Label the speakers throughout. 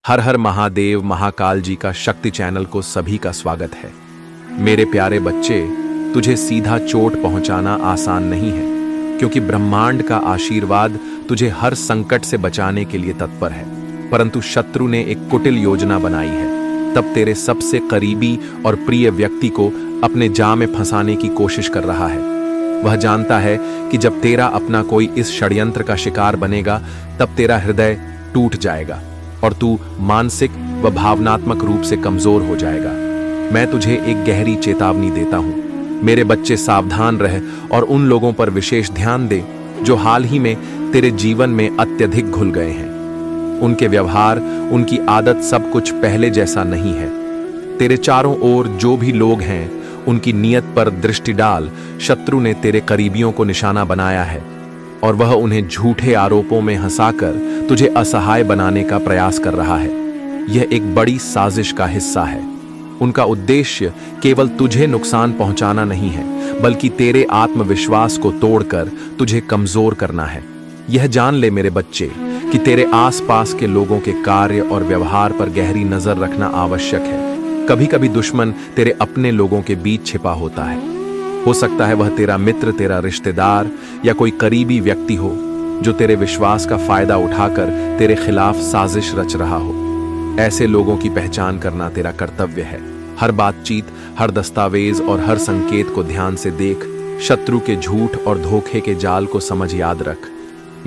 Speaker 1: हर हर महादेव महाकाल जी का शक्ति चैनल को सभी का स्वागत है। मेरे प्यारे बच्चे, तुझे सीधा चोट पहुंचाना आसान नहीं है, क्योंकि ब्रह्मांड का आशीर्वाद तुझे हर संकट से बचाने के लिए तत्पर है। परंतु शत्रु ने एक कुटिल योजना बनाई है। तब तेरे सबसे करीबी और प्रिय व्यक्ति को अपने जाल में फंसाने की कोशिश कर रहा है। वह जानता है कि जब तेरा अपना कोई इस षड्यंत्र का शिकार बनेगा, तब तेरा हृदय टूट जाएगा और तू मानसिक व भावनात्मक रूप से कमजोर हो जाएगा। मैं तुझे एक गहरी चेतावनी देता हूं। मेरे बच्चे, सावधान रह और उन लोगों पर विशेष ध्यान दे जो हाल ही में तेरे जीवन में अत्यधिक घुल गए हैं। उनके व्यवहार, उनकी आदत, सब कुछ पहले जैसा नहीं है। तेरे चारों ओर जो भी लोग हैं, उनकी नीयत पर दृष्टि डाल। शत्रु ने तेरे करीबियों को निशाना बनाया है और वह उन्हें झूठे आरोपों में हंसाकर तुझे असहाय बनाने का प्रयास कर रहा है। यह एक बड़ी साजिश का हिस्सा है। उनका उद्देश्य केवल तुझे नुकसान पहुंचाना नहीं है, बल्कि तेरे आत्मविश्वास को तोड़कर तुझे कमजोर करना है। यह जान ले मेरे बच्चे कि तेरे आसपास के लोगों के कार्य और व्यवहार पर गहरी नजर रखना आवश्यक है। कभी कभी दुश्मन तेरे अपने लोगों के बीच छिपा होता है। हो सकता है वह तेरा मित्र, तेरा रिश्तेदार या कोई करीबी व्यक्ति हो जो तेरे विश्वास का फायदा उठाकर तेरे खिलाफ साजिश रच रहा हो। ऐसे लोगों की पहचान करना तेरा कर्तव्य है। हर बातचीत, हर दस्तावेज और हर संकेत को ध्यान से देख। शत्रु के झूठ और धोखे के जाल को समझ याद रख।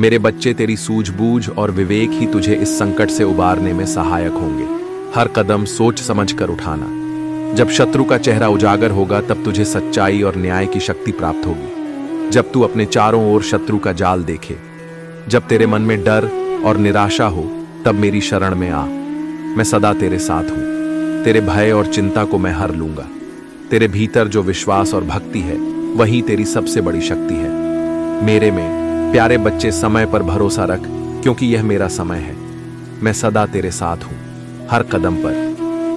Speaker 1: मेरे बच्चे, तेरी सूझबूझ और विवेक ही तुझे इस संकट से उबारने में सहायक होंगे। हर कदम सोच समझ कर उठाना। जब शत्रु का चेहरा उजागर होगा, तब तुझे सच्चाई और न्याय की शक्ति प्राप्त होगी। जब तू अपने चारों ओर शत्रु का जाल देखे, जब तेरे मन में डर और निराशा हो, तब मेरी शरण में आ। मैं सदा तेरे साथ हूं। तेरे भय और चिंता को मैं हर लूंगा। तेरे भीतर जो विश्वास और भक्ति है, वही तेरी सबसे बड़ी शक्ति है। मेरे में प्यारे बच्चे, समय पर भरोसा रख, क्योंकि यह मेरा समय है। मैं सदा तेरे साथ हूं, हर कदम पर।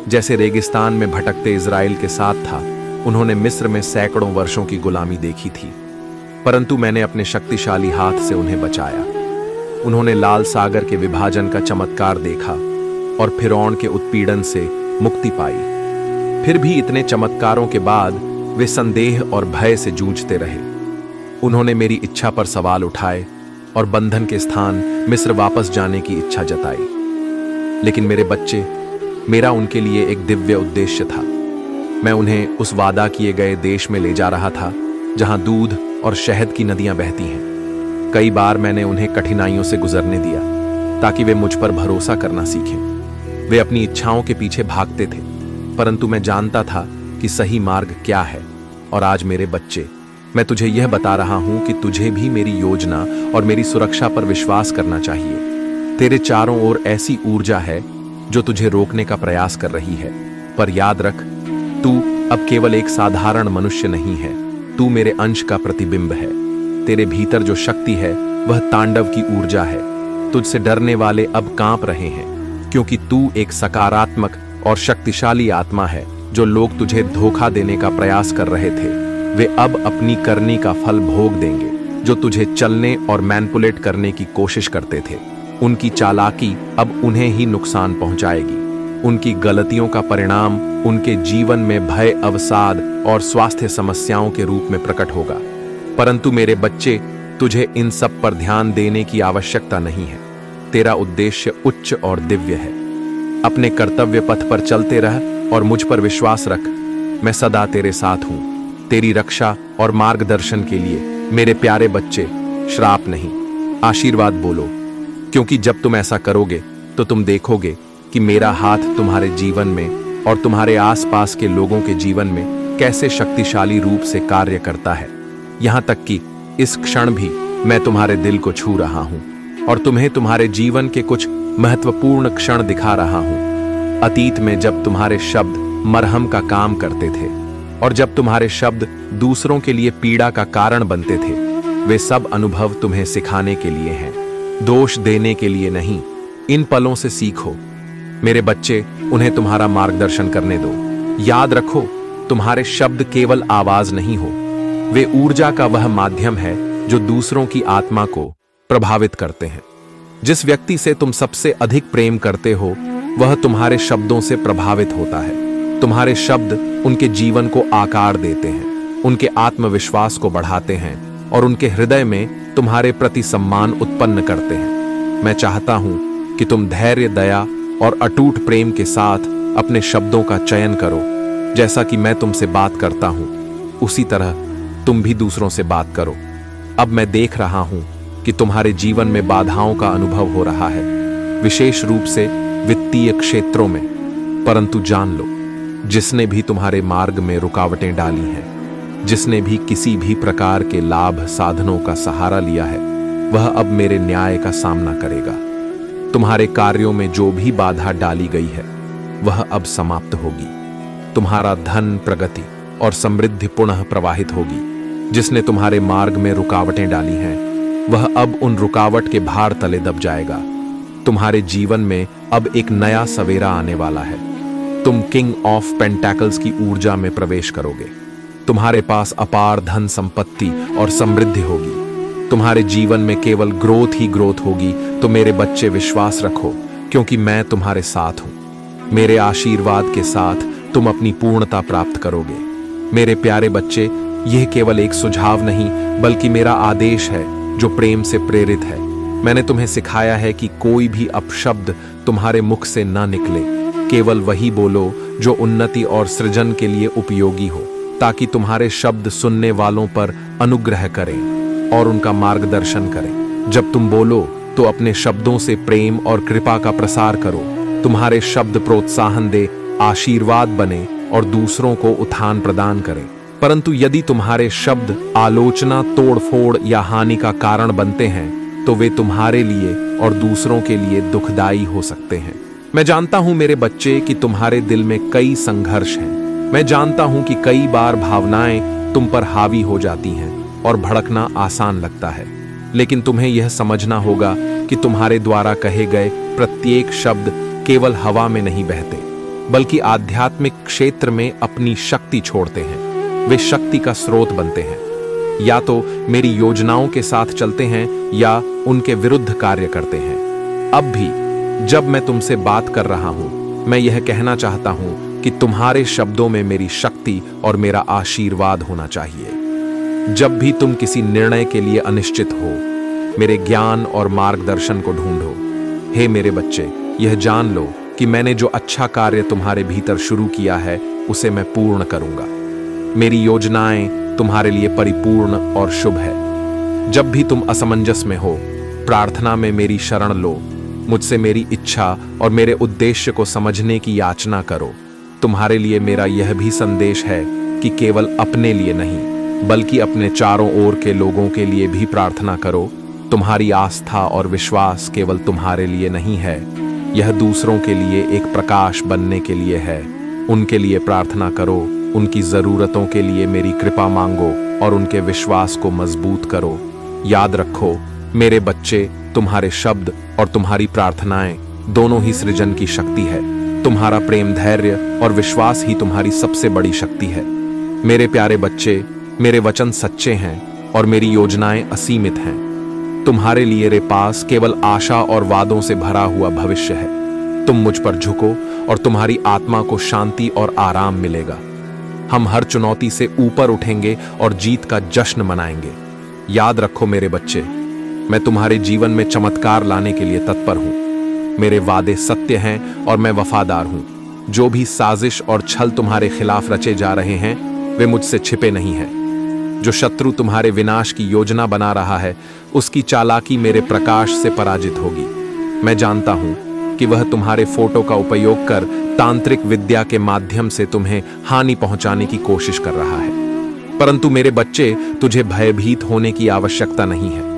Speaker 1: जैसे रेगिस्तान में भटकते इज़राइल के साथ था, उन्होंने मिस्र में सैकड़ों वर्षों की गुलामी देखी थी, परंतु मैंने अपने शक्तिशाली हाथ से उन्हें बचाया। उन्होंने लाल सागर के विभाजन का चमत्कार देखा और फिरौन के उत्पीड़न से मुक्ति पाई। फिर भी इतने चमत्कारों के बाद वे संदेह और भय से जूझते रहे। उन्होंने मेरी इच्छा पर सवाल उठाए और बंधन के स्थान मिस्र वापस जाने की इच्छा जताई। लेकिन मेरे बच्चे, मेरा उनके लिए एक दिव्य उद्देश्य था। मैं उन्हें उस वादा किए गए देश में ले जा रहा था जहां दूध और शहद की नदियां बहती हैं। कई बार मैंने उन्हें कठिनाइयों से गुजरने दिया ताकि वे मुझ पर भरोसा करना सीखें। वे अपनी इच्छाओं के पीछे भागते थे, परंतु मैं जानता था कि सही मार्ग क्या है। और आज मेरे बच्चे, मैं तुझे यह बता रहा हूं कि तुझे भी मेरी योजना और मेरी सुरक्षा पर विश्वास करना चाहिए। तेरे चारों ओर ऐसी ऊर्जा है जो तुझे रोकने का प्रयास कर रही है, पर याद रख, तू अब केवल एक साधारण मनुष्य नहीं है। तू मेरे अंश का प्रतिबिंब है। तेरे भीतर जो शक्ति है, वह तांडव की ऊर्जा है। तुझसे डरने वाले अब कांप रहे हैं, क्योंकि तू एक सकारात्मक और शक्तिशाली आत्मा है। जो लोग तुझे धोखा देने का प्रयास कर रहे थे, वे अब अपनी करनी का फल भोग देंगे। जो तुझे चलने और मैनिपुलेट करने की कोशिश करते थे, उनकी चालाकी अब उन्हें ही नुकसान पहुंचाएगी। उनकी गलतियों का परिणाम उनके जीवन में भय, अवसाद और स्वास्थ्य समस्याओं के रूप में प्रकट होगा। परंतु मेरे बच्चे, तुझे इन सब पर ध्यान देने की आवश्यकता नहीं है। तेरा उद्देश्य उच्च और दिव्य है। अपने कर्तव्य पथ पर चलते रह और मुझ पर विश्वास रख। मैं सदा तेरे साथ हूं, तेरी रक्षा और मार्गदर्शन के लिए। मेरे प्यारे बच्चे, श्राप नहीं, आशीर्वाद बोलो, क्योंकि जब तुम ऐसा करोगे तो तुम देखोगे कि मेरा हाथ तुम्हारे जीवन में और तुम्हारे आसपास के लोगों के जीवन में कैसे शक्तिशाली रूप से कार्य करता है। यहां तक कि इस क्षण भी मैं तुम्हारे दिल को छू रहा हूं और तुम्हें तुम्हारे जीवन के कुछ महत्वपूर्ण क्षण दिखा रहा हूं। अतीत में जब तुम्हारे शब्द मरहम का काम करते थे और जब तुम्हारे शब्द दूसरों के लिए पीड़ा का कारण बनते थे, वे सब अनुभव तुम्हें सिखाने के लिए हैं, दोष देने के लिए नहीं। इन पलों से सीखो मेरे बच्चे, उन्हें तुम्हारा मार्गदर्शन करने दो। याद रखो, तुम्हारे शब्द केवल आवाज नहीं हो, वे ऊर्जा का वह माध्यम है जो दूसरों की आत्मा को प्रभावित करते हैं। जिस व्यक्ति से तुम सबसे अधिक प्रेम करते हो, वह तुम्हारे शब्दों से प्रभावित होता है। तुम्हारे शब्द उनके जीवन को आकार देते हैं, उनके आत्मविश्वास को बढ़ाते हैं और उनके हृदय में तुम्हारे प्रति सम्मान उत्पन्न करते हैं। मैं चाहता हूं कि तुम धैर्य, दया और अटूट प्रेम के साथ अपने शब्दों का चयन करो। जैसा कि मैं तुमसे बात करता हूं, उसी तरह तुम भी दूसरों से बात करो। अब मैं देख रहा हूं कि तुम्हारे जीवन में बाधाओं का अनुभव हो रहा है, विशेष रूप से वित्तीय क्षेत्रों में। परंतु जान लो, जिसने भी तुम्हारे मार्ग में रुकावटें डाली हैं, जिसने भी किसी भी प्रकार के लाभ साधनों का सहारा लिया है, वह अब मेरे न्याय का सामना करेगा। तुम्हारे कार्यों में जो भी बाधा डाली गई है, वह अब समाप्त होगी। तुम्हारा धन, प्रगति और समृद्धि पुनः प्रवाहित होगी। जिसने तुम्हारे मार्ग में रुकावटें डाली हैं, वह अब उन रुकावट के भार तले दब जाएगा। तुम्हारे जीवन में अब एक नया सवेरा आने वाला है। तुम किंग ऑफ पेंटैकल्स की ऊर्जा में प्रवेश करोगे। तुम्हारे पास अपार धन, संपत्ति और समृद्धि होगी। तुम्हारे जीवन में केवल ग्रोथ ही ग्रोथ होगी। तो मेरे बच्चे, विश्वास रखो, क्योंकि मैं तुम्हारे साथ हूं। मेरे आशीर्वाद के साथ तुम अपनी पूर्णता प्राप्त करोगे। मेरे प्यारे बच्चे, यह केवल एक सुझाव नहीं, बल्कि मेरा आदेश है जो प्रेम से प्रेरित है। मैंने तुम्हें सिखाया है कि कोई भी अपशब्द तुम्हारे मुख से ना निकले। केवल वही बोलो जो उन्नति और सृजन के लिए उपयोगी हो, ताकि तुम्हारे शब्द सुनने वालों पर अनुग्रह करें और उनका मार्गदर्शन करें। जब तुम बोलो तो अपने शब्दों से प्रेम और कृपा का प्रसार करो। तुम्हारे शब्द प्रोत्साहन दे, आशीर्वाद बने और दूसरों को उत्थान प्रदान करें। परंतु यदि तुम्हारे शब्द आलोचना, तोड़फोड़ या हानि का कारण बनते हैं, तो वे तुम्हारे लिए और दूसरों के लिए दुखदाई हो सकते हैं। मैं जानता हूं मेरे बच्चे कि तुम्हारे दिल में कई संघर्ष हैं। मैं जानता हूं कि कई बार भावनाएं तुम पर हावी हो जाती हैं और भड़कना आसान लगता है। लेकिन तुम्हें यह समझना होगा कि तुम्हारे द्वारा कहे गए प्रत्येक शब्द केवल हवा में नहीं बहते, बल्कि आध्यात्मिक क्षेत्र में अपनी शक्ति छोड़ते हैं। वे शक्ति का स्रोत बनते हैं। या तो मेरी योजनाओं के साथ चलते हैं या उनके विरुद्ध कार्य करते हैं। अब भी जब मैं तुमसे बात कर रहा हूं, मैं यह कहना चाहता हूं कि तुम्हारे शब्दों में मेरी शक्ति और मेरा आशीर्वाद होना चाहिए। जब भी तुम किसी निर्णय के लिए अनिश्चित हो, मेरे ज्ञान और मार्गदर्शन को ढूंढो। हे मेरे बच्चे, यह जान लो कि मैंने जो अच्छा कार्य तुम्हारे भीतर शुरू किया है, उसे मैं पूर्ण करूंगा। मेरी योजनाएं तुम्हारे लिए परिपूर्ण और शुभ है। जब भी तुम असमंजस में हो, प्रार्थना में मेरी शरण लो। मुझसे मेरी इच्छा और मेरे उद्देश्य को समझने की याचना करो। तुम्हारे लिए मेरा यह भी संदेश है कि केवल अपने लिए नहीं, बल्कि अपने चारों ओर के लोगों के लिए भी प्रार्थना करो। तुम्हारी आस्था और विश्वास केवल तुम्हारे लिए नहीं है, यह दूसरों के लिए एक प्रकाश बनने के लिए है। उनके लिए प्रार्थना करो, उनकी जरूरतों के लिए मेरी कृपा मांगो और उनके विश्वास को मजबूत करो। याद रखो मेरे बच्चे, तुम्हारे शब्द और तुम्हारी प्रार्थनाएं दोनों ही सृजन की शक्ति है। तुम्हारा प्रेम, धैर्य और विश्वास ही तुम्हारी सबसे बड़ी शक्ति है। मेरे प्यारे बच्चे, मेरे वचन सच्चे हैं और मेरी योजनाएं असीमित हैं। तुम्हारे लिए मेरे पास केवल आशा और वादों से भरा हुआ भविष्य है। तुम मुझ पर झुको और तुम्हारी आत्मा को शांति और आराम मिलेगा। हम हर चुनौती से ऊपर उठेंगे और जीत का जश्न मनाएंगे। याद रखो मेरे बच्चे, मैं तुम्हारे जीवन में चमत्कार लाने के लिए तत्पर हूं। मेरे वादे सत्य हैं और मैं वफादार हूं। जो भी साजिश और छल तुम्हारे खिलाफ रचे जा रहे हैं, वे मुझसे छिपे नहीं हैं। जो शत्रु तुम्हारे विनाश की योजना बना रहा है, उसकी चालाकी मेरे प्रकाश से पराजित होगी। मैं जानता हूं कि वह तुम्हारे फोटो का उपयोग कर तांत्रिक विद्या के माध्यम से तुम्हें हानि पहुंचाने की कोशिश कर रहा है। परंतु मेरे बच्चे, तुझे भयभीत होने की आवश्यकता नहीं है।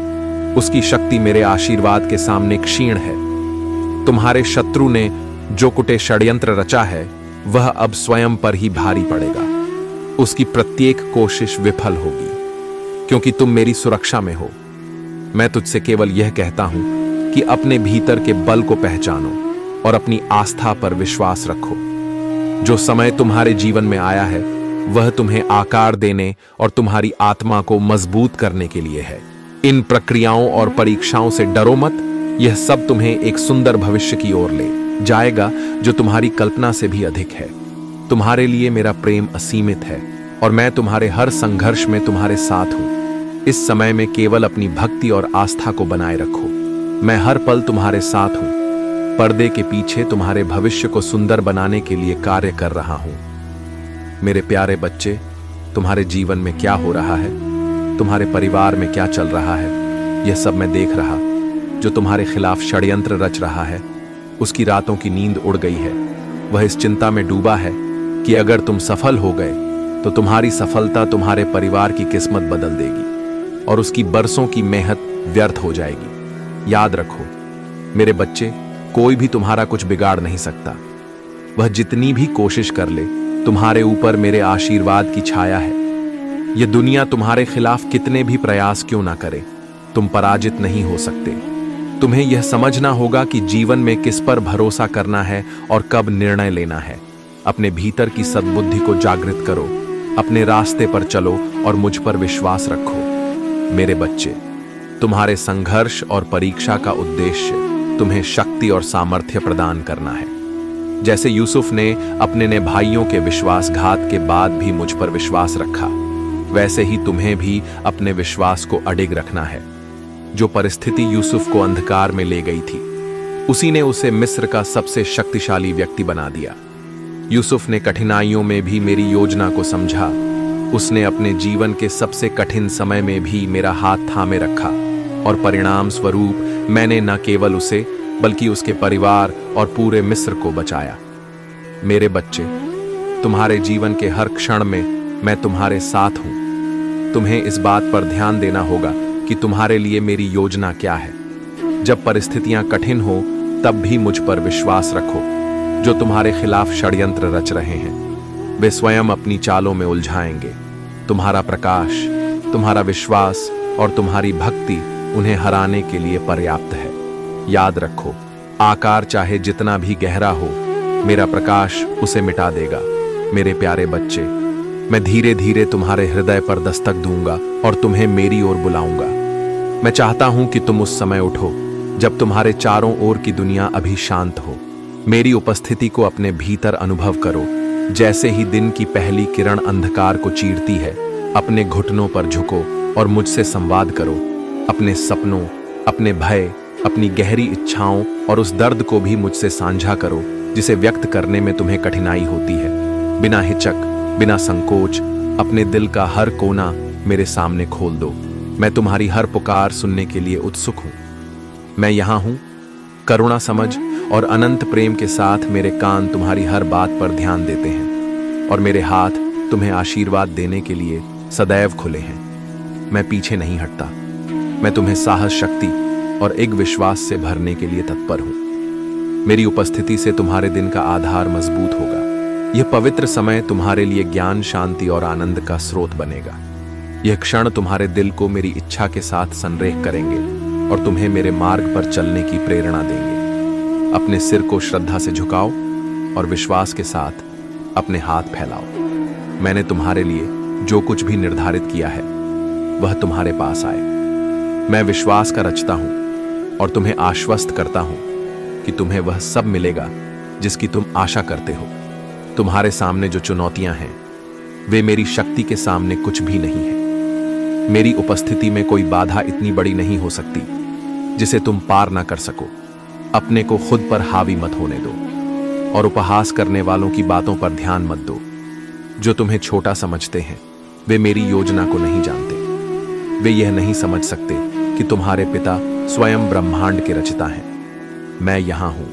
Speaker 1: उसकी शक्ति मेरे आशीर्वाद के सामने क्षीण है। तुम्हारे शत्रु ने जो कुटे षड्यंत्र रचा है, वह अब स्वयं पर ही भारी पड़ेगा। उसकी प्रत्येक कोशिश विफल होगी, क्योंकि तुम मेरी सुरक्षा में हो। मैं तुझसे केवल यह कहता हूं कि अपने भीतर के बल को पहचानो और अपनी आस्था पर विश्वास रखो। जो समय तुम्हारे जीवन में आया है, वह तुम्हें आकार देने और तुम्हारी आत्मा को मजबूत करने के लिए है। इन प्रक्रियाओं और परीक्षाओं से डरो मत। यह सब तुम्हें एक सुंदर भविष्य की ओर ले जाएगा जो तुम्हारी कल्पना से भी अधिक है। तुम्हारे लिए मेरा प्रेम असीमित है और मैं तुम्हारे हर संघर्ष में तुम्हारे साथ हूं। इस समय में केवल अपनी भक्ति और आस्था को बनाए रखो। मैं हर पल तुम्हारे साथ हूं। पर्दे के पीछे तुम्हारे भविष्य को सुंदर बनाने के लिए कार्य कर रहा हूं। मेरे प्यारे बच्चे, तुम्हारे जीवन में क्या हो रहा है, तुम्हारे परिवार में क्या चल रहा है, यह सब मैं देख रहा। जो तुम्हारे खिलाफ षड्यंत्र रच रहा है, उसकी रातों की नींद उड़ गई है। वह इस चिंता में डूबा है कि अगर तुम सफल हो गए तो तुम्हारी सफलता तुम्हारे परिवार की किस्मत बदल देगी और उसकी बरसों की मेहनत व्यर्थ हो जाएगी। याद रखो मेरे बच्चे, कोई भी तुम्हारा कुछ बिगाड़ नहीं सकता। वह जितनी भी कोशिश कर ले, तुम्हारे ऊपर मेरे आशीर्वाद की छाया है। यह दुनिया तुम्हारे खिलाफ कितने भी प्रयास क्यों ना करे, तुम पराजित नहीं हो सकते। तुम्हें यह समझना होगा कि जीवन में किस पर भरोसा करना है और कब निर्णय लेना है। अपने भीतर की सद्बुद्धि को जागृत करो, अपने रास्ते पर चलो और मुझ पर विश्वास रखो। मेरे बच्चे, तुम्हारे संघर्ष और परीक्षा का उद्देश्य तुम्हें शक्ति और सामर्थ्य प्रदान करना है। जैसे यूसुफ ने अपने भाइयों के विश्वासघात के बाद भी मुझ पर विश्वास रखा, वैसे ही तुम्हें भी अपने विश्वास को अडिग रखना है। जो परिस्थिति यूसुफ को अंधकार में ले गई थी, उसी ने उसे मिस्र का सबसे शक्तिशाली व्यक्ति बना दिया। यूसुफ ने कठिनाइयों में भी मेरी योजना को समझा। उसने अपने जीवन के सबसे कठिन समय में भी मेरा हाथ थामे रखा और परिणाम स्वरूप मैंने न केवल उसे बल्कि उसके परिवार और पूरे मिस्र को बचाया। मेरे बच्चे, तुम्हारे जीवन के हर क्षण में मैं तुम्हारे साथ हूं। तुम्हें इस बात पर ध्यान देना होगा कि तुम्हारे लिए मेरी योजना क्या है। जब परिस्थितियां कठिन हो तब भी मुझ पर विश्वास रखो। जो तुम्हारे खिलाफ षड्यंत्र रच रहे हैं, वे स्वयं अपनी चालों में उलझाएंगे। तुम्हारा प्रकाश, तुम्हारा विश्वास और तुम्हारी भक्ति उन्हें हराने के लिए पर्याप्त है। याद रखो, आकार चाहे जितना भी गहरा हो, मेरा प्रकाश उसे मिटा देगा। मेरे प्यारे बच्चे, मैं धीरे धीरे तुम्हारे हृदय पर दस्तक दूंगा और तुम्हें मेरी ओर बुलाऊंगा। मैं चाहता हूं कि तुम उस समय उठो जब तुम्हारे चारों ओर की दुनिया अभी शांत हो। मेरी उपस्थिति को अपने भीतर अनुभव करो। जैसे ही दिन की पहली किरण अंधकार को चीरती है, अपने घुटनों पर झुको और मुझसे संवाद करो। अपने सपनों, अपने भय, अपनी गहरी इच्छाओं और उस दर्द को भी मुझसे साझा करो जिसे व्यक्त करने में तुम्हें कठिनाई होती है। बिना हिचक, बिना संकोच अपने दिल का हर कोना मेरे सामने खोल दो। मैं तुम्हारी हर पुकार सुनने के लिए उत्सुक हूं। मैं यहां हूं। करुणा, समझ और अनंत प्रेम के साथ मेरे कान तुम्हारी हर बात पर ध्यान देते हैं और मेरे हाथ तुम्हें आशीर्वाद देने के लिए सदैव खुले हैं। मैं पीछे नहीं हटता। मैं तुम्हें साहस, शक्ति और एक विश्वास से भरने के लिए तत्पर हूं। मेरी उपस्थिति से तुम्हारे दिन का आधार मजबूत होगा। यह पवित्र समय तुम्हारे लिए ज्ञान, शांति और आनंद का स्रोत बनेगा। यह क्षण तुम्हारे दिल को मेरी इच्छा के साथ संरेख करेंगे और तुम्हें मेरे मार्ग पर चलने की प्रेरणा देंगे। अपने सिर को श्रद्धा से झुकाओ और विश्वास के साथ अपने हाथ फैलाओ। मैंने तुम्हारे लिए जो कुछ भी निर्धारित किया है, वह तुम्हारे पास आए। मैं विश्वास का रचता हूं और तुम्हें आश्वस्त करता हूं कि तुम्हें वह सब मिलेगा जिसकी तुम आशा करते हो। तुम्हारे सामने जो चुनौतियां हैं, वे मेरी शक्ति के सामने कुछ भी नहीं है। मेरी उपस्थिति में कोई बाधा इतनी बड़ी नहीं हो सकती जिसे तुम पार ना कर सको। अपने को खुद पर हावी मत होने दो और उपहास करने वालों की बातों पर ध्यान मत दो। जो तुम्हें छोटा समझते हैं, वे मेरी योजना को नहीं जानते। वे यह नहीं समझ सकते कि तुम्हारे पिता स्वयं ब्रह्मांड के रचयिता हैं। मैं यहां हूं,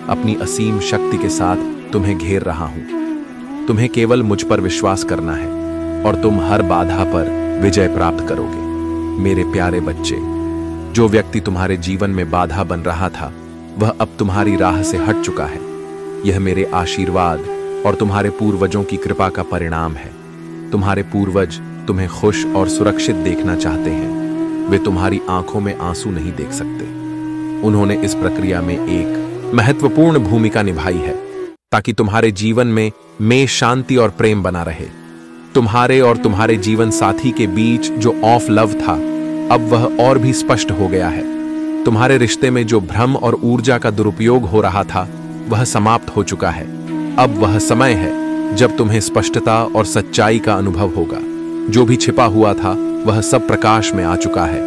Speaker 1: अपनी असीम शक्ति के साथ तुम्हें घेर रहा हूं। तुम्हें केवल मुझ पर विश्वास करना है और तुम हर बाधा पर विजय प्राप्त करोगे। मेरे प्यारे बच्चे, जो व्यक्ति तुम्हारे जीवन में बाधा बन रहा था, वह अब तुम्हारी राह से हट चुका है। यह मेरे आशीर्वाद और तुम्हारे पूर्वजों की कृपा का परिणाम है। तुम्हारे पूर्वज तुम्हें खुश और सुरक्षित देखना चाहते हैं। वे तुम्हारी आंखों में आंसू नहीं देख सकते। उन्होंने इस प्रक्रिया में एक महत्वपूर्ण भूमिका निभाई है ताकि तुम्हारे जीवन में शांति और प्रेम बना रहे। तुम्हारे और तुम्हारे जीवन साथी के बीच जो ऑफ लव था, अब वह और भी स्पष्ट हो गया है। तुम्हारे रिश्ते में जो भ्रम और ऊर्जा का दुरुपयोग हो रहा था, वह समाप्त हो चुका है। अब वह समय है जब तुम्हें स्पष्टता और सच्चाई का अनुभव होगा। जो भी छिपा हुआ था वह सब प्रकाश में आ चुका है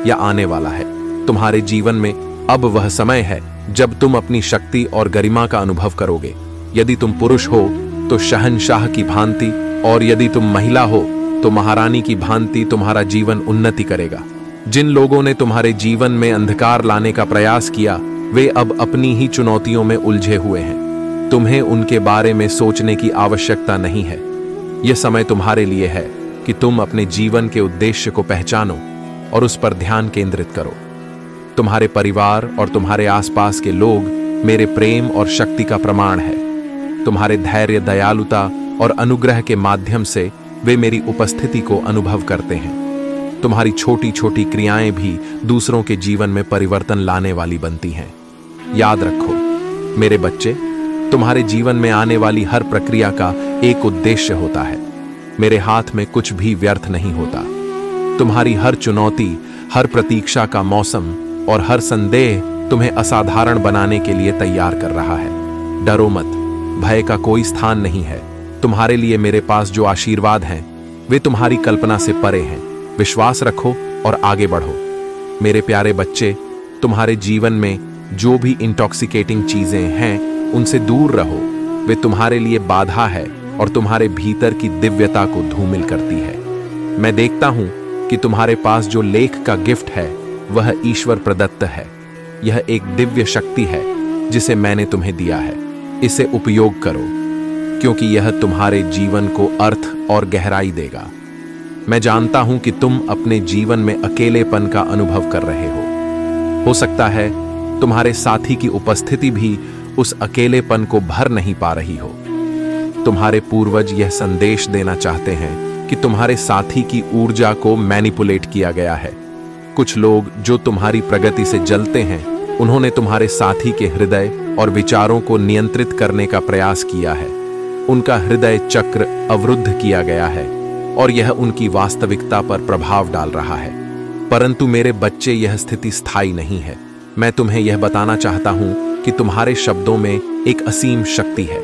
Speaker 1: या आने वाला है। तुम्हारे जीवन में अब वह समय है जब तुम अपनी शक्ति और गरिमा का अनुभव करोगे। यदि तुम पुरुष हो तो शहंशाह की भांति, और यदि तुम महिला हो तो महारानी की भांति तुम्हारा जीवन उन्नति करेगा। जिन लोगों ने तुम्हारे जीवन में अंधकार लाने का प्रयास किया वे अब अपनी ही चुनौतियों में उलझे हुए हैं। तुम्हें उनके बारे में सोचने की आवश्यकता नहीं है। यह समय तुम्हारे लिए है कि तुम अपने जीवन के उद्देश्य को पहचानो और उस पर ध्यान केंद्रित करो। तुम्हारे परिवार और तुम्हारे आसपास के लोग मेरे प्रेम और शक्ति का प्रमाण है। तुम्हारे धैर्य, दयालुता और अनुग्रह के माध्यम से वे मेरी उपस्थिति को अनुभव करते हैं। तुम्हारी छोटी छोटी क्रियाएं भी दूसरों के जीवन में परिवर्तन लाने वाली बनती हैं। याद रखो मेरे बच्चे, तुम्हारे जीवन में आने वाली हर प्रक्रिया का एक उद्देश्य होता है। मेरे हाथ में कुछ भी व्यर्थ नहीं होता। तुम्हारी हर चुनौती, हर प्रतीक्षा का मौसम और हर संदेह तुम्हें असाधारण बनाने के लिए तैयार कर रहा है। डरो मत, भय का कोई स्थान नहीं है। तुम्हारे लिए मेरे पास जो आशीर्वाद हैं वे तुम्हारी कल्पना से परे हैं। विश्वास रखो और आगे बढ़ो। मेरे प्यारे बच्चे, तुम्हारे जीवन में जो भी इंटॉक्सिकेटिंग चीजें हैं उनसे दूर रहो। वे तुम्हारे लिए बाधा है और तुम्हारे भीतर की दिव्यता को धूमिल करती है। मैं देखता हूं कि तुम्हारे पास जो लेख का गिफ्ट है वह ईश्वर प्रदत्त है। यह एक दिव्य शक्ति है जिसे मैंने तुम्हें दिया है। इसे उपयोग करो क्योंकि यह तुम्हारे जीवन को अर्थ और गहराई देगा। मैं जानता हूं कि तुम अपने जीवन में अकेलेपन का अनुभव कर रहे हो सकता है तुम्हारे साथी की उपस्थिति भी उस अकेलेपन को भर नहीं पा रही हो। तुम्हारे पूर्वज यह संदेश देना चाहते हैं कि तुम्हारे साथी की ऊर्जा को मैनिपुलेट किया गया है। कुछ लोग जो तुम्हारी प्रगति से जलते हैं, उन्होंने तुम्हारे साथी के हृदय और विचारों को नियंत्रित करने का प्रयास किया है। उनका हृदय चक्र अवरुद्ध किया गया है और यह उनकी वास्तविकता पर प्रभाव डाल रहा है। परंतु मेरे बच्चे, यह स्थिति स्थायी नहीं है। मैं तुम्हें यह बताना चाहता हूं कि तुम्हारे शब्दों में एक असीम शक्ति है।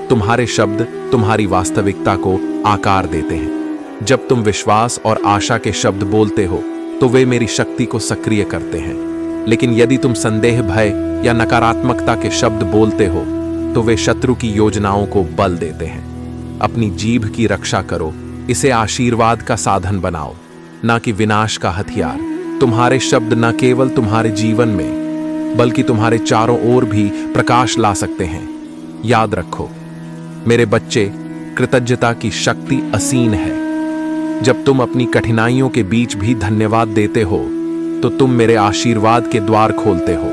Speaker 1: तुम्हारे शब्द तुम्हारी वास्तविकता को आकार देते हैं। जब तुम विश्वास और आशा के शब्द बोलते हो तो वे मेरी शक्ति को सक्रिय करते हैं। लेकिन यदि तुम संदेह, भय या नकारात्मकता के शब्द बोलते हो तो वे शत्रु की योजनाओं को बल देते हैं। अपनी जीभ की रक्षा करो। इसे आशीर्वाद का साधन बनाओ, ना कि विनाश का हथियार। तुम्हारे शब्द न केवल तुम्हारे जीवन में बल्कि तुम्हारे चारों ओर भी प्रकाश ला सकते हैं। याद रखो मेरे बच्चे, कृतज्ञता की शक्ति असीम है। जब तुम अपनी कठिनाइयों के बीच भी धन्यवाद देते हो तो तुम मेरे आशीर्वाद के द्वार खोलते हो।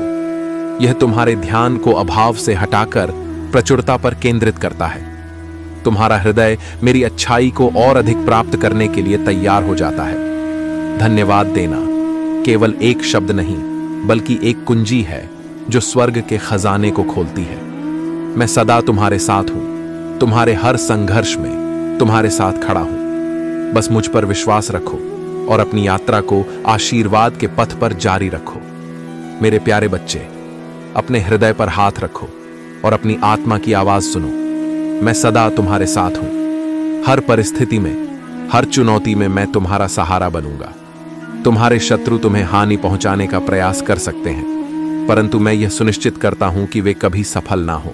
Speaker 1: यह तुम्हारे ध्यान को अभाव से हटाकर प्रचुरता पर केंद्रित करता है। तुम्हारा हृदय मेरी अच्छाई को और अधिक प्राप्त करने के लिए तैयार हो जाता है। धन्यवाद देना केवल एक शब्द नहीं बल्कि एक कुंजी है जो स्वर्ग के खजाने को खोलती है। मैं सदा तुम्हारे साथ हूं। तुम्हारे हर संघर्ष में तुम्हारे साथ खड़ा हूं। बस मुझ पर विश्वास रखो और अपनी यात्रा को आशीर्वाद के पथ पर जारी रखो। मेरे प्यारे बच्चे, अपने हृदय पर हाथ रखो और अपनी आत्मा की आवाज सुनो। मैं सदा तुम्हारे साथ हूं। हर परिस्थिति में, हर चुनौती में मैं तुम्हारा सहारा बनूंगा। तुम्हारे शत्रु तुम्हें हानि पहुंचाने का प्रयास कर सकते हैं, परंतु मैं यह सुनिश्चित करता हूं कि वे कभी सफल ना हो।